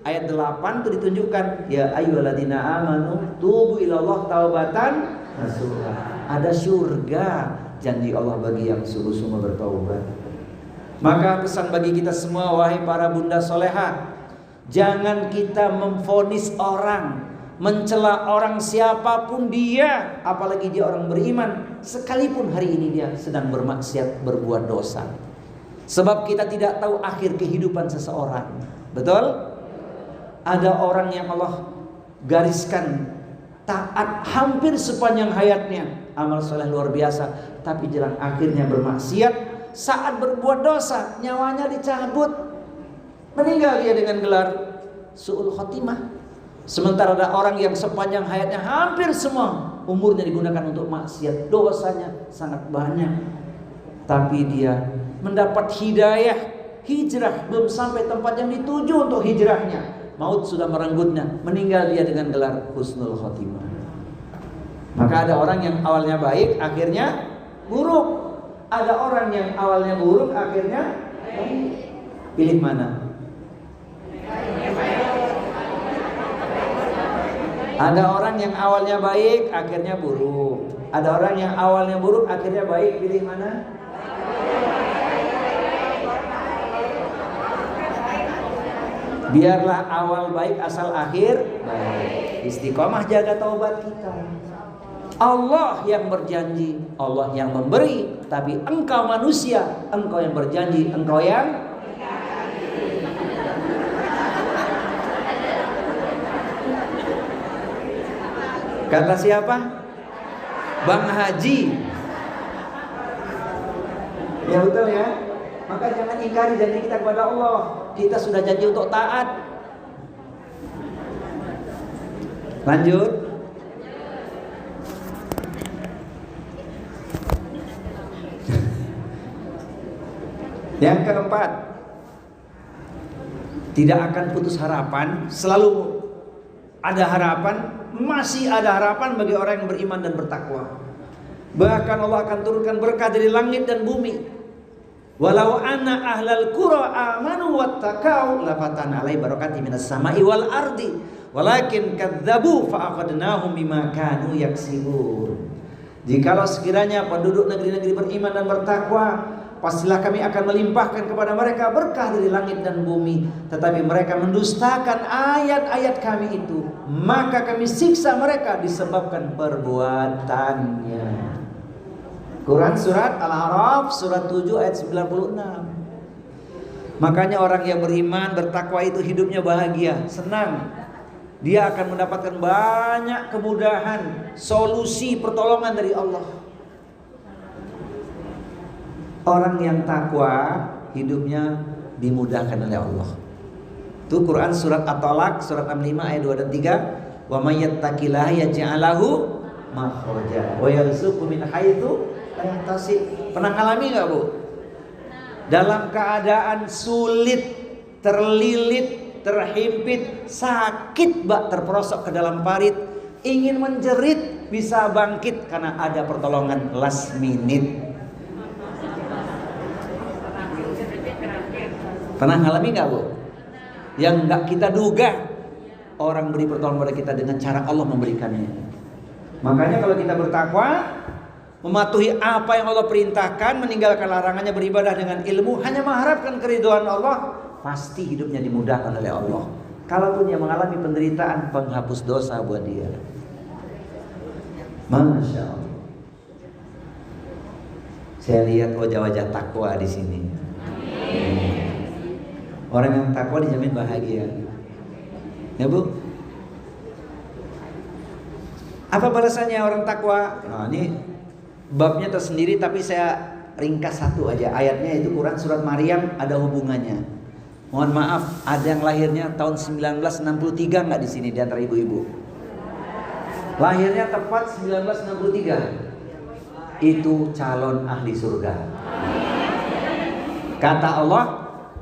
[SPEAKER 1] ayat 8 itu ditunjukkan, ya ayyuhalladzina amanu tubu ilallah taubatan nasuha. Ada surga, janji Allah bagi yang sungguh-sungguh bertaubat. Maka pesan bagi kita semua, wahai para bunda solehah, jangan kita memvonis orang, mencela orang siapapun dia, apalagi dia orang beriman, sekalipun hari ini dia sedang bermaksiat, berbuat dosa. Sebab kita tidak tahu akhir kehidupan seseorang. Betul? Ada orang yang Allah gariskan taat hampir sepanjang hayatnya, amal soleh luar biasa, tapi jelang akhirnya bermaksiat. Saat berbuat dosa, nyawanya dicabut, meninggal dia dengan gelar su'ul khotimah. Sementara ada orang yang sepanjang hayatnya hampir semua umurnya digunakan untuk maksiat, dosanya sangat banyak, tapi dia mendapat hidayah, hijrah, belum sampai tempat yang dituju untuk hijrahnya, maut sudah merenggutnya, meninggal dia dengan gelar husnul khotimah. Maka ada orang yang awalnya baik, akhirnya buruk. Ada orang yang awalnya buruk, akhirnya baik. Pilih mana? Ada orang yang awalnya baik, akhirnya buruk. Ada orang yang awalnya buruk, akhirnya baik. Pilih mana? Biarlah awal baik, asal akhir baik. Istiqomah jaga taubat kita. Allah yang berjanji, Allah yang memberi, tapi engkau manusia, engkau yang berjanji, engkau yang kata siapa? Bang Haji. Ya betul ya. Maka jangan ingkari janji kita kepada Allah. Kita sudah janji untuk taat. Lanjut. Yang keempat, tidak akan putus harapan. Selalu ada harapan. Masih ada harapan bagi orang yang beriman dan bertakwa. Bahkan Allah akan turunkan berkah dari langit dan bumi. Walau anna ahlal qura amanu wattaqau lafatana alai barakati minas sama'i wal ardi walakin kadzabu fa akhadnahum bima kanu yaksibun. Jikalau sekiranya penduduk negeri-negeri beriman dan bertakwa, pastilah kami akan melimpahkan kepada mereka berkah dari langit dan bumi, tetapi mereka mendustakan ayat-ayat kami itu, maka kami siksa mereka disebabkan perbuatannya. Quran surat Al-A'raf surat 7 ayat 96. Makanya orang yang beriman, bertakwa itu hidupnya bahagia, senang. Dia akan mendapatkan banyak kemudahan, solusi, pertolongan dari Allah. Orang yang takwa hidupnya dimudahkan oleh Allah. Itu Quran surat At-Talaq surat 65 ayat 2 dan 3. Wa may yattaqillaha yaj'al lahu makhraja wa yarzuqhu min haitsu la yahtasib. Pernah ngalami enggak, Bu? Dalam keadaan sulit, terlilit, terhimpit, sakit, Mbak, terperosok ke dalam parit, ingin menjerit bisa bangkit karena ada pertolongan last minute. Pernah ngalami nggak Bu? Yang nggak kita duga orang beri pertolongan pada kita dengan cara Allah memberikannya. Makanya kalau kita bertakwa, mematuhi apa yang Allah perintahkan, meninggalkan larangannya, beribadah dengan ilmu, hanya mengharapkan keridhaan Allah, pasti hidupnya dimudahkan oleh Allah. Kalaupun dia mengalami penderitaan, penghapus dosa buat dia. Masya Allah. Saya lihat wajah-wajah takwa di sini. Orang yang takwa dijamin bahagia. Ya Bu? Apa balasannya orang takwa? Nah, ini babnya tersendiri, tapi saya ringkas satu aja. Ayatnya itu Quran surat Maryam, ada hubungannya. Mohon maaf, ada yang lahirnya tahun 1963 nggak di sini di antara ibu-ibu? Lahirnya tepat 1963. Itu calon ahli surga. Kata Allah,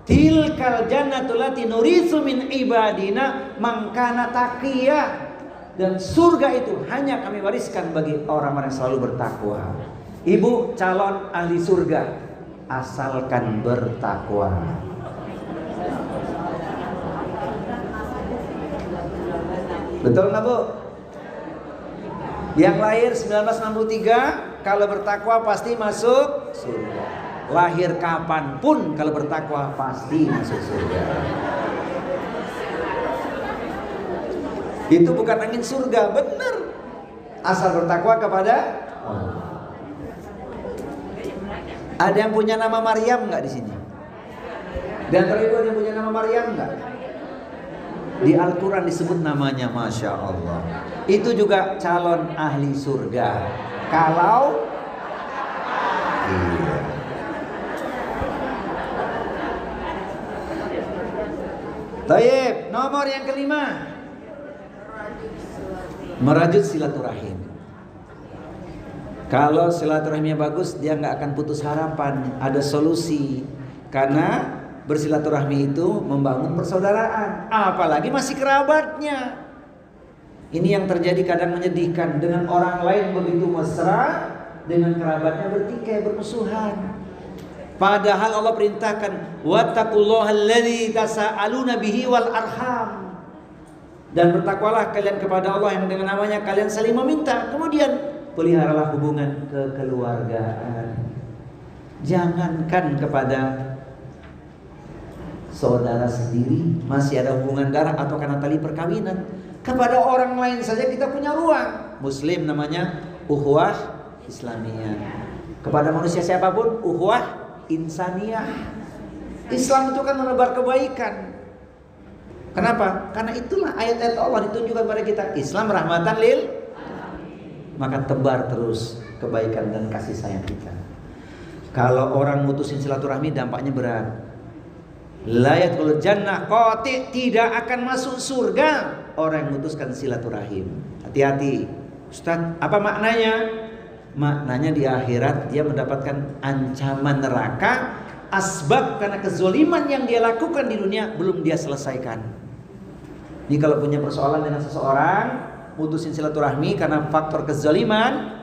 [SPEAKER 1] tilkal jannatul lati nuritsu min ibadina man kana taqiyya. Dan surga itu hanya kami wariskan bagi orang-orang yang selalu bertakwa. Ibu calon ahli surga, asalkan bertakwa. Betul nggak Bu? Yang lahir 1963 kalau bertakwa pasti masuk surga. Lahir kapanpun kalau bertakwa pasti masuk surga. Itu bukan angin surga, benar. Asal bertakwa kepada Allah. Ada yang punya nama Maryam nggak di sini? Di antara ibu ada yang punya nama Maryam nggak? Di Al-Quran disebut namanya, Masya Allah. Itu juga calon ahli surga. Kalau iya. Taib, nomor yang kelima, merajut silaturahim. Kalau silaturahimnya bagus, dia nggak akan putus harapan. Ada solusi. Karena bersilaturahmi itu membangun persaudaraan. Apalagi masih kerabatnya. Ini yang terjadi kadang menyedihkan. Dengan orang lain begitu mesra, dengan kerabatnya bertikai, bermusuhan. Padahal Allah perintahkan, wattaqullaha alladzi tasaaluna bihi wal arham. Dan bertakwalah kalian kepada Allah yang dengan namanya kalian saling meminta. Kemudian peliharalah hubungan kekeluargaan. Jangankan kepada saudara sendiri masih ada hubungan darah atau karena tali perkawinan, kepada orang lain saja kita punya ruang. Muslim namanya ukhuwah Islamiyah. Kepada manusia siapapun ukhuwah insaniyah. Islam itu kan menebar kebaikan. Kenapa? Karena itulah ayat-ayat Allah ditunjukkan pada kita. Islam rahmatan lil, maka tebar terus kebaikan dan kasih sayang kita. Kalau orang mutusin silaturahmi dampaknya berat. La yadkhulul jannah qati, tidak akan masuk surga orang yang memutuskan silaturahim. Hati-hati. Ustaz, apa maknanya? Maknanya di akhirat dia mendapatkan ancaman neraka asbab karena kezoliman yang dia lakukan di dunia belum dia selesaikan. Ini kalau punya persoalan dengan seseorang, mutusin silaturahmi karena faktor kezoliman,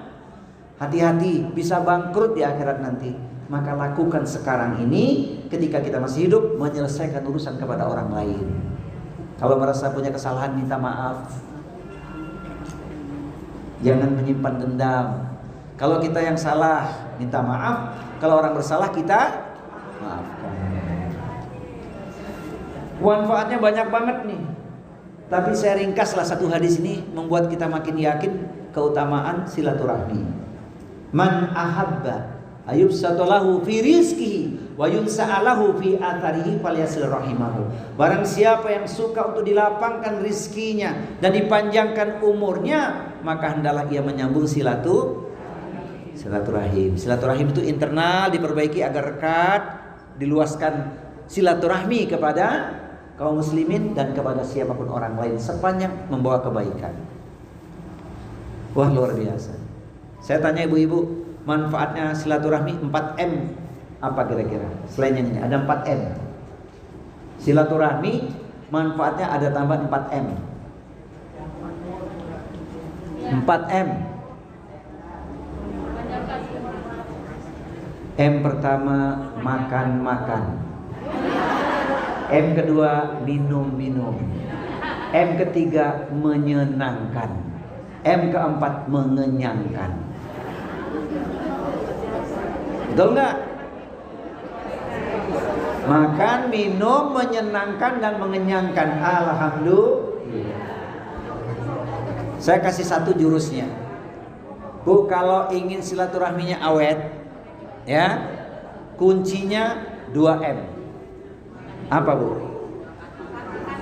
[SPEAKER 1] hati-hati, bisa bangkrut di akhirat nanti. Maka lakukan sekarang ini ketika kita masih hidup, menyelesaikan urusan kepada orang lain. Kalau merasa punya kesalahan, minta maaf. Jangan menyimpan dendam. Kalau kita yang salah, minta maaf. Kalau orang bersalah, kita maafkan. Manfaatnya banyak banget nih. Tapi saya ringkaslah satu hadis ini membuat kita makin yakin keutamaan silaturahmi. Man ahabba ayubsatalahu fi rizqihi wa yunsa'alahu fi atharihi falyasil rahimahu. Barang siapa yang suka untuk dilapangkan rizkinya dan dipanjangkan umurnya, maka hendaklah ia menyambung silaturahim. Silaturahim itu internal diperbaiki agar rekat, diluaskan silaturahmi kepada kaum muslimin dan kepada siapapun orang lain sepanjang membawa kebaikan. Wah, luar biasa. Saya tanya ibu-ibu, manfaatnya silaturahmi 4M apa kira-kira? Selain yang ini ada 4M. Silaturahmi manfaatnya ada tambah 4M. 4M. M pertama makan-makan. M kedua minum-minum. M ketiga menyenangkan. M keempat mengenyangkan. Betul nggak? Makan, minum, menyenangkan dan mengenyangkan. Alhamdulillah. Saya kasih satu jurusnya. Bu, kalau ingin silaturahminya awet, ya, kuncinya 2M. Apa, Bu?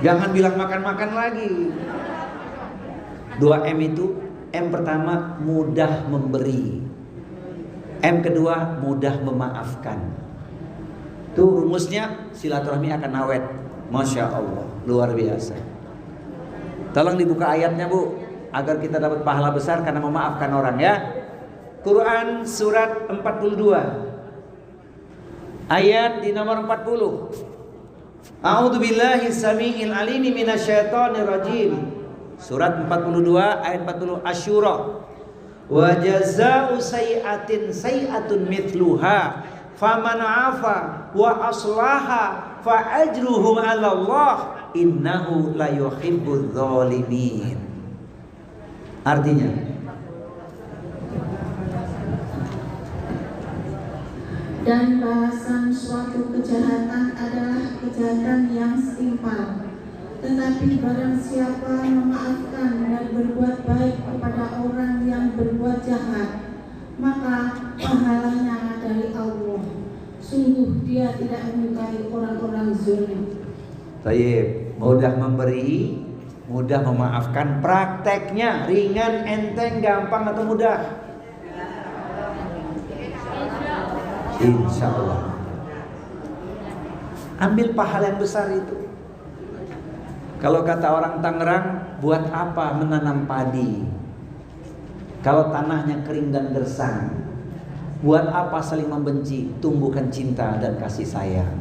[SPEAKER 1] Jangan bilang makan-makan lagi. 2M itu, M pertama mudah memberi, M kedua mudah memaafkan. Tuh rumusnya, silaturahmi akan awet. Masya Allah, luar biasa. Tolong dibuka ayatnya, Bu, agar kita dapat pahala besar karena memaafkan orang, ya. Quran surat 42 ayat di nomor 40. A'udzu billahi samiil alimi minasyaitonir rajim. Surat 42 ayat 40 Asyura. Wa jazaa'u sayyi'atin sayyi'atun mithluha faman 'afa wa aslaha fa ajruhu 'ala Allah innahu la yuhibbudz zalimin. Artinya,
[SPEAKER 2] dan balasan suatu kejahatan adalah kejahatan yang setimpal. Tetapi barang siapa memaafkan dan berbuat baik kepada orang yang berbuat jahat, maka pahalanya dari Allah. Sungguh dia tidak menyukai orang-orang zalim.
[SPEAKER 1] Baik, mudah memberi, mudah memaafkan. Prakteknya ringan, enteng, gampang atau mudah? Insya Allah. Ambil pahala yang besar itu. Kalau kata orang Tangerang, buat apa menanam padi kalau tanahnya kering dan gersang? Buat apa saling membenci? Tumbuhkan cinta dan kasih sayang.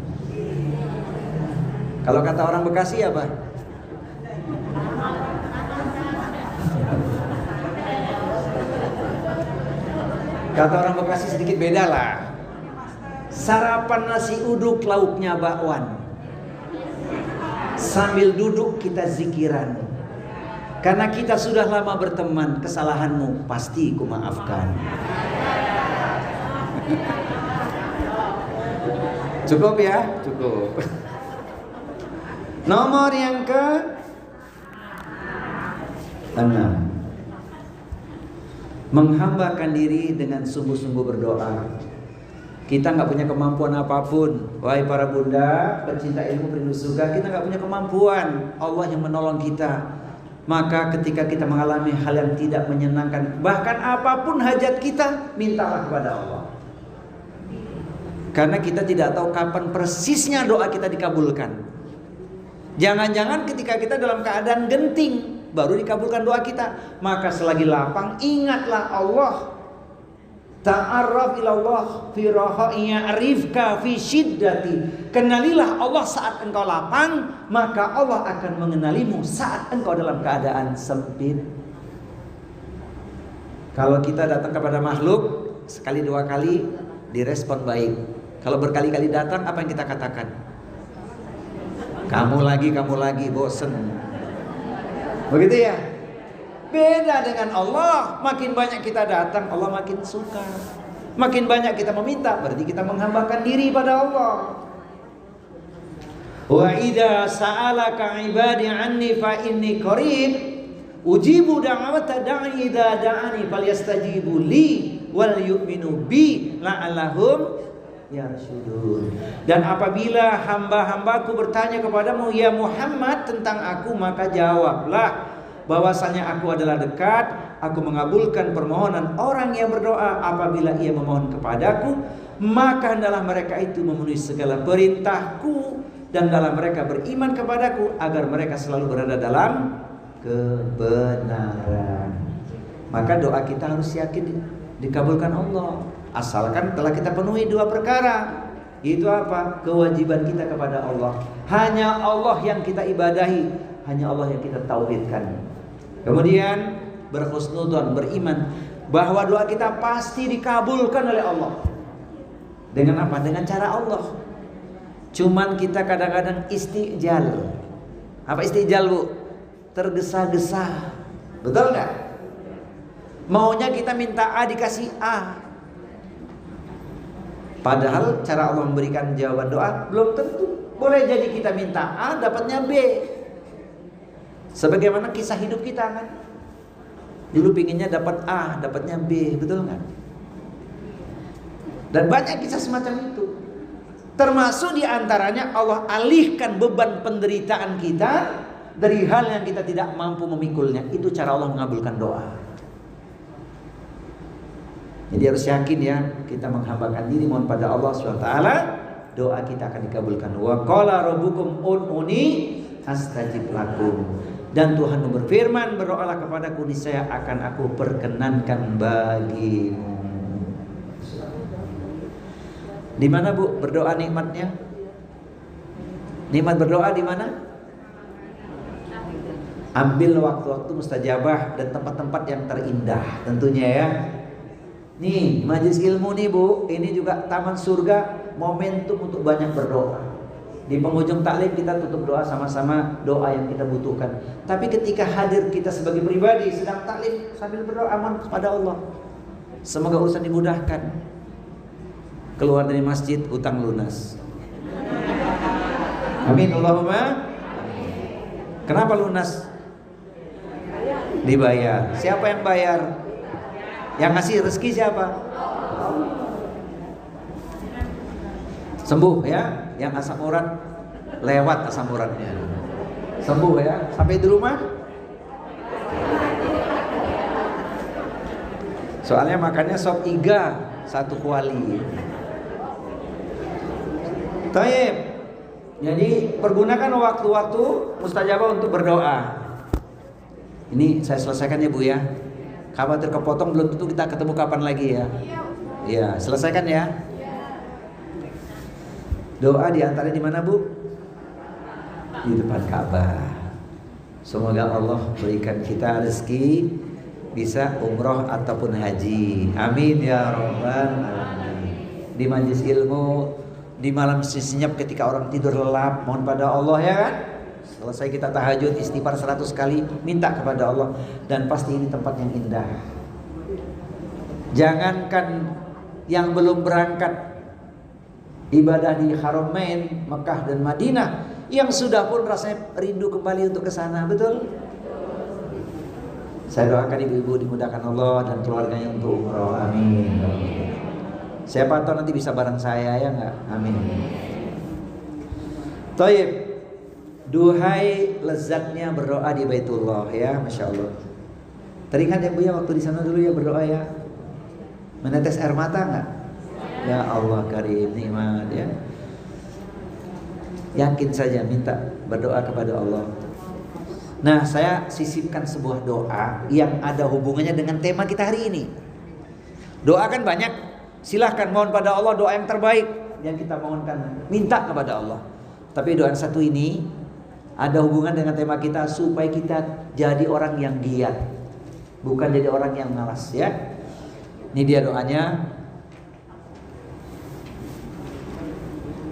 [SPEAKER 1] Kalau kata orang Bekasi apa? Kata orang Bekasi sedikit beda lah. Sarapan nasi uduk, lauknya bakwan. Sambil duduk kita zikiran. Karena kita sudah lama berteman, kesalahanmu pasti ku maafkan. Cukup ya? Cukup. Nomor yang ke-6, menghambakan diri dengan sungguh-sungguh berdoa. Kita nggak punya kemampuan apapun, wahai para bunda, pecinta ilmu, perindu surga. Kita nggak punya kemampuan, Allah yang menolong kita. Maka ketika kita mengalami hal yang tidak menyenangkan, bahkan apapun hajat kita, mintalah kepada Allah. Karena kita tidak tahu kapan persisnya doa kita dikabulkan. Jangan-jangan ketika kita dalam keadaan genting, baru dikabulkan doa kita. Maka selagi lapang, ingatlah Allah. Ta'arraf ilallah fi rahaiya arifka fi syiddati. Kenalilah Allah saat engkau lapang, maka Allah akan mengenalimu saat engkau dalam keadaan sempit. Kalau kita datang kepada makhluk sekali dua kali direspon baik. Kalau berkali-kali datang, apa yang kita katakan? Kamu lagi, bosen. Begitu ya? Beda dengan Allah, makin banyak kita datang, Allah makin suka. Makin banyak kita meminta, berarti kita menghambakan diri pada Allah. Wa idza sa'alaka 'ibadi 'anni fa inni qarib ujibu da'wata da'i idza da'ani falyastajibu li wal yu'minu bi la'allahum yarsyudun. Dan apabila hamba-hambaku bertanya kepadamu ya Muhammad tentang aku, maka jawablah bahwasanya aku adalah dekat, aku mengabulkan permohonan orang yang berdoa apabila ia memohon kepadaku, maka hendaklah mereka itu memenuhi segala perintahku dan dalam mereka beriman kepadaku agar mereka selalu berada dalam kebenaran. Maka doa kita harus yakin dikabulkan Allah, asalkan telah kita penuhi dua perkara. Itu apa? Kewajiban kita kepada Allah. Hanya Allah yang kita ibadahi, hanya Allah yang kita tauhidkan. Kemudian berhusnudzon, beriman bahwa doa kita pasti dikabulkan oleh Allah. Dengan apa? Dengan cara Allah. Cuman kita kadang-kadang istijal. Apa istijal, Bu? Tergesa-gesa. Betul nggak? Maunya kita minta A dikasih A. Padahal cara Allah memberikan jawaban doa belum tentu. Boleh jadi kita minta A dapatnya B. Sebagaimana kisah hidup kita kan. Dulu pinginnya dapat A, dapatnya B, betul nggak? Dan banyak kisah semacam itu. Termasuk diantaranya Allah alihkan beban penderitaan kita dari hal yang kita tidak mampu memikulnya. Itu cara Allah mengabulkan doa. Jadi harus yakin ya, kita menghambakan diri mohon pada Allah SWT, doa kita akan dikabulkan. Wa qala rabbukum ud'uni astajib lakum. Dan Tuhan berfirman, berdoalah kepadaku, niscaya akan aku perkenankan bagimu. Di mana, Bu, berdoa nikmatnya? Nikmat berdoa di mana? Ambil waktu-waktu mustajabah dan tempat-tempat yang terindah tentunya ya. Nih, majelis ilmu nih, Bu, ini juga taman surga, momentum untuk banyak berdoa. Di penghujung taklim kita tutup doa sama-sama, doa yang kita butuhkan. Tapi ketika hadir kita sebagai pribadi sedang taklim sambil berdoa aman kepada Allah. Semoga urusan dimudahkan. Keluar dari masjid utang lunas. Amin Allahumma. Kenapa lunas? Dibayar. Siapa yang bayar? Yang ngasih rezeki siapa? Sembuh ya, yang asam urat lewat asam uratnya. Sembuh ya, sampai di rumah. Soalnya makannya sop iga satu kuali. Taib. Jadi pergunakan waktu-waktu mustajabah untuk berdoa. Ini saya selesaikan ya, Bu ya. Khawatir kepotong belum tentu kita ketemu kapan lagi ya. Iya, selesaikan ya. Doa diantara di mana, Bu? Di depan Ka'bah. Semoga Allah berikan kita rezeki bisa umroh ataupun haji. Amin ya rabbal alamin. Di majelis ilmu, di malam senyap ketika orang tidur lelap, mohon pada Allah ya kan. Selesai kita tahajud, istighfar 100 kali, minta kepada Allah. Dan pasti ini tempat yang indah. Jangankan yang belum berangkat ibadah di Haramain, Mekah dan Madinah, yang sudah pun rasanya rindu kembali untuk ke sana, betul? Saya doakan ibu-ibu dimudahkan Allah dan keluarganya untuk umroh, amin. Siapa tahu nanti bisa bareng saya ya enggak? Amin. Taib. Duhai lezatnya berdoa di Baitullah ya, Masya Allah. Teringat ya Bu ya, waktu di sana dulu ya berdoa ya. Menetes air mata enggak? Ya Allah karim nikmat ya. Yakin saja minta berdoa kepada Allah. Nah, saya sisipkan sebuah doa yang ada hubungannya dengan tema kita hari ini. Doa kan banyak. Silahkan mohon pada Allah doa yang terbaik yang kita mohonkan, minta kepada Allah. Tapi doa yang satu ini ada hubungan dengan tema kita supaya kita jadi orang yang giat, bukan jadi orang yang malas ya. Ini dia doanya.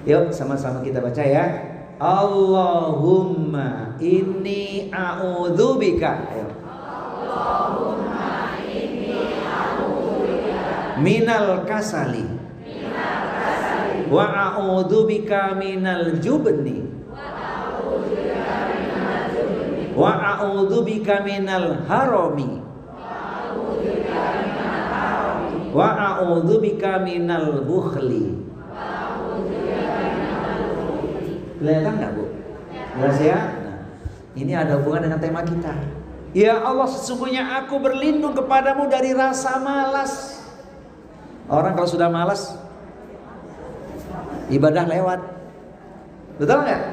[SPEAKER 1] Yuk sama-sama kita baca ya. Allahumma inni a'udzubika. Ayo. Allahumma inni a'udzubika minal kasali. Wa a'udzubika minal jubni. Wa a'udzubika minal harami. Wa a'udzubika minal bukhli. Kelihatan nggak, Bu? Jelas ya? Nah, ini ada hubungan dengan tema kita. Ya Allah, sesungguhnya aku berlindung kepadamu dari rasa malas. Orang kalau sudah malas, ibadah lewat. Betul nggak?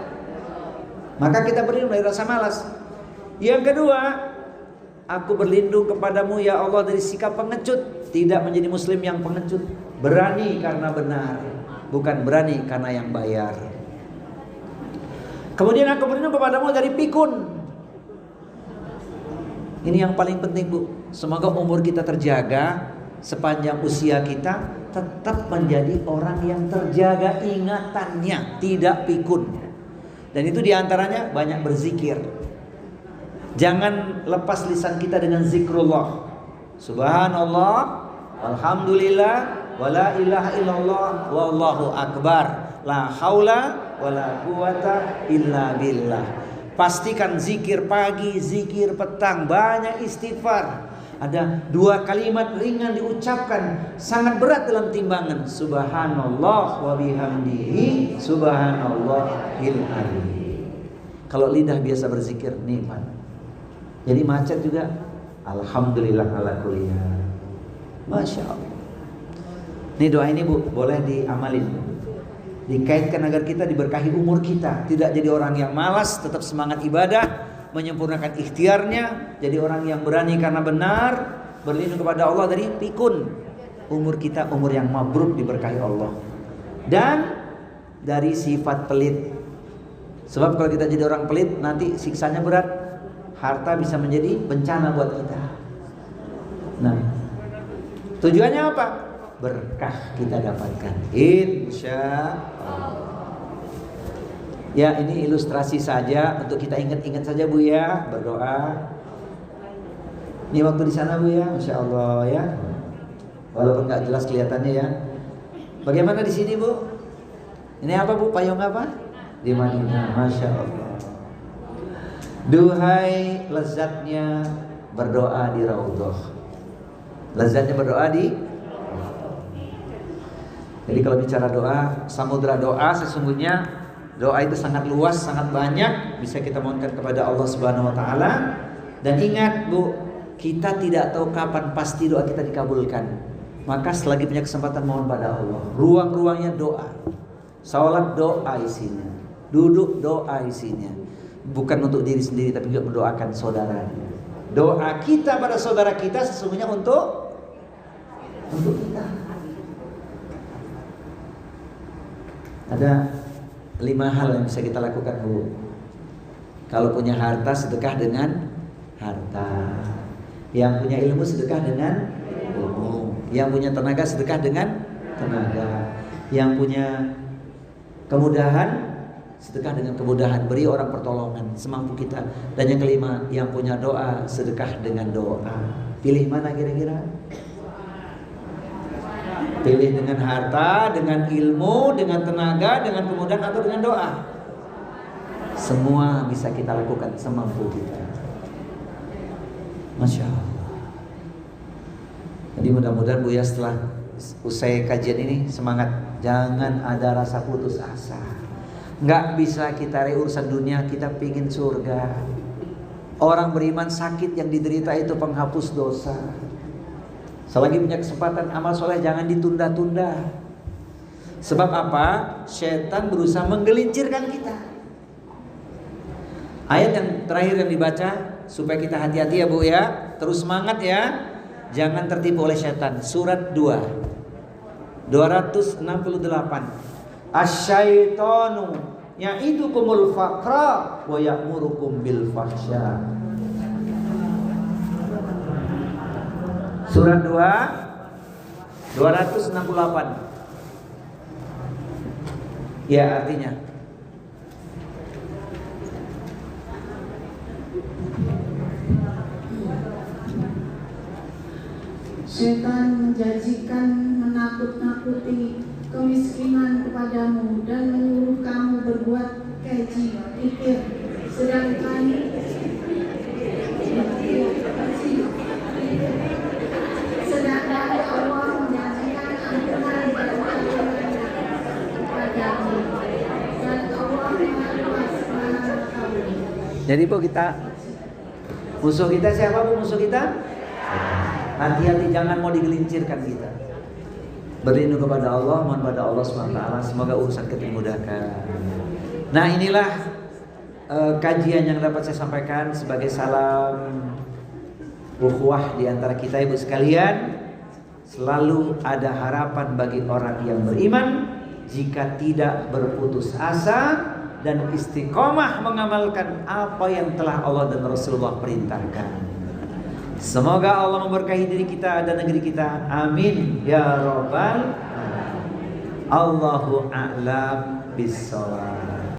[SPEAKER 1] Maka kita berlindung dari rasa malas. Yang kedua, aku berlindung kepadamu ya Allah dari sikap pengecut. Tidak menjadi muslim yang pengecut. Berani karena benar, bukan berani karena yang bayar. Kemudian aku berlindung kepadamu dari pikun. Ini yang paling penting, Bu. Semoga umur kita terjaga, sepanjang usia kita tetap menjadi orang yang terjaga ingatannya, tidak pikun. Dan itu diantaranya banyak berzikir. Jangan lepas lisan kita dengan zikrullah. Subhanallah, alhamdulillah, wala ilaha illallah, wallahu akbar, la haula wala quwata illa billah. Pastikan zikir pagi, zikir petang, banyak istighfar. Ada 2 kalimat ringan diucapkan, sangat berat dalam timbangan. Subhanallah wa bihamdihi, subhanallahil azim. Kalau lidah biasa berzikir, nikmat. Jadi macet juga, alhamdulillah ala kulli hal. Masya Allah. Ini doa ini, Bu, boleh diamalin. Dikaitkan agar kita diberkahi umur kita, tidak jadi orang yang malas, tetap semangat ibadah, menyempurnakan ikhtiarnya, jadi orang yang berani karena benar, berlindung kepada Allah dari pikun. Umur kita umur yang mabruk, diberkahi Allah. Dan dari sifat pelit. Sebab kalau kita jadi orang pelit, nanti siksanya berat. Harta bisa menjadi bencana buat kita. Nah, tujuannya apa? Berkah kita dapatkan, insya Allah. Ya, ini ilustrasi saja untuk kita ingat-ingat saja, Bu, ya, berdoa. Ini waktu di sana, Bu, ya, masya Allah, ya. Walaupun nggak jelas kelihatannya, ya. Bagaimana di sini, Bu? Ini apa, Bu? Payung apa? Di Madinah, masya Allah. Duhai lezatnya berdoa di Raudhah. Lezatnya berdoa di. Jadi kalau bicara doa, samudra doa, sesungguhnya doa itu sangat luas, sangat banyak, bisa kita mohonkan kepada Allah Subhanahu wa taala. Dan ingat, Bu, kita tidak tahu kapan pasti doa kita dikabulkan. Maka selagi punya kesempatan, mohon pada Allah. Ruang-ruangnya doa. Salat doa isinya. Duduk doa isinya. Bukan untuk diri sendiri, tapi juga mendoakan saudara. Doa kita pada saudara kita sesungguhnya untuk kita. Ada 5 hal yang bisa kita lakukan, Bu. Kalau punya harta, sedekah dengan harta. Yang punya ilmu, sedekah dengan ilmu. Yang punya tenaga, sedekah dengan tenaga. Yang punya kemudahan, sedekah dengan kemudahan. Beri orang pertolongan semampu kita. Dan yang kelima, yang punya doa, sedekah dengan doa. Pilih mana kira-kira? Pilih dengan harta, dengan ilmu, dengan tenaga, dengan kemudahan, atau dengan doa. Semua bisa kita lakukan semampu kita. Masya Allah. Jadi mudah-mudahan, Bu, ya, setelah usai kajian ini semangat. Jangan ada rasa putus asa. Nggak bisa kita urusan dunia, kita pingin surga. Orang beriman sakit yang diderita itu penghapus dosa. Selagi punya kesempatan amal soleh, jangan ditunda-tunda. Sebab apa? Setan berusaha menggelincirkan kita. Ayat yang terakhir yang dibaca, supaya kita hati-hati, ya, Bu, ya. Terus semangat, ya. Jangan tertipu oleh setan. Surat 268. Asyaitonu ya'idukumul faqra wa ya'murukum bil fahsya. Surat 268. Ya, artinya
[SPEAKER 2] Setan menjanjikan menakut-nakuti kemiskinan kepadamu dan menyuruh kamu berbuat keji, pikir, sedangkan Allah menjanjikan ampunan dan kepadamu, dan Allah Maha Luas, Maha Mengetahui.
[SPEAKER 1] Jadi, Bu, musuh kita siapa, Bu? Musuh kita? Hati-hati, jangan mau digelincirkan kita. Berlindung kepada Allah, mohon pada Allah SWT, semoga urusan kita dimudahkan. Nah, inilah kajian yang dapat saya sampaikan sebagai salam ukhuwah di antara kita, Ibu sekalian. Selalu ada harapan bagi orang yang beriman jika tidak berputus asa dan istiqomah mengamalkan apa yang telah Allah dan Rasulullah perintahkan. Semoga Allah memberkahi diri kita dan negeri kita. Amin ya rabbal alamin. Allahu a'lam bissawab.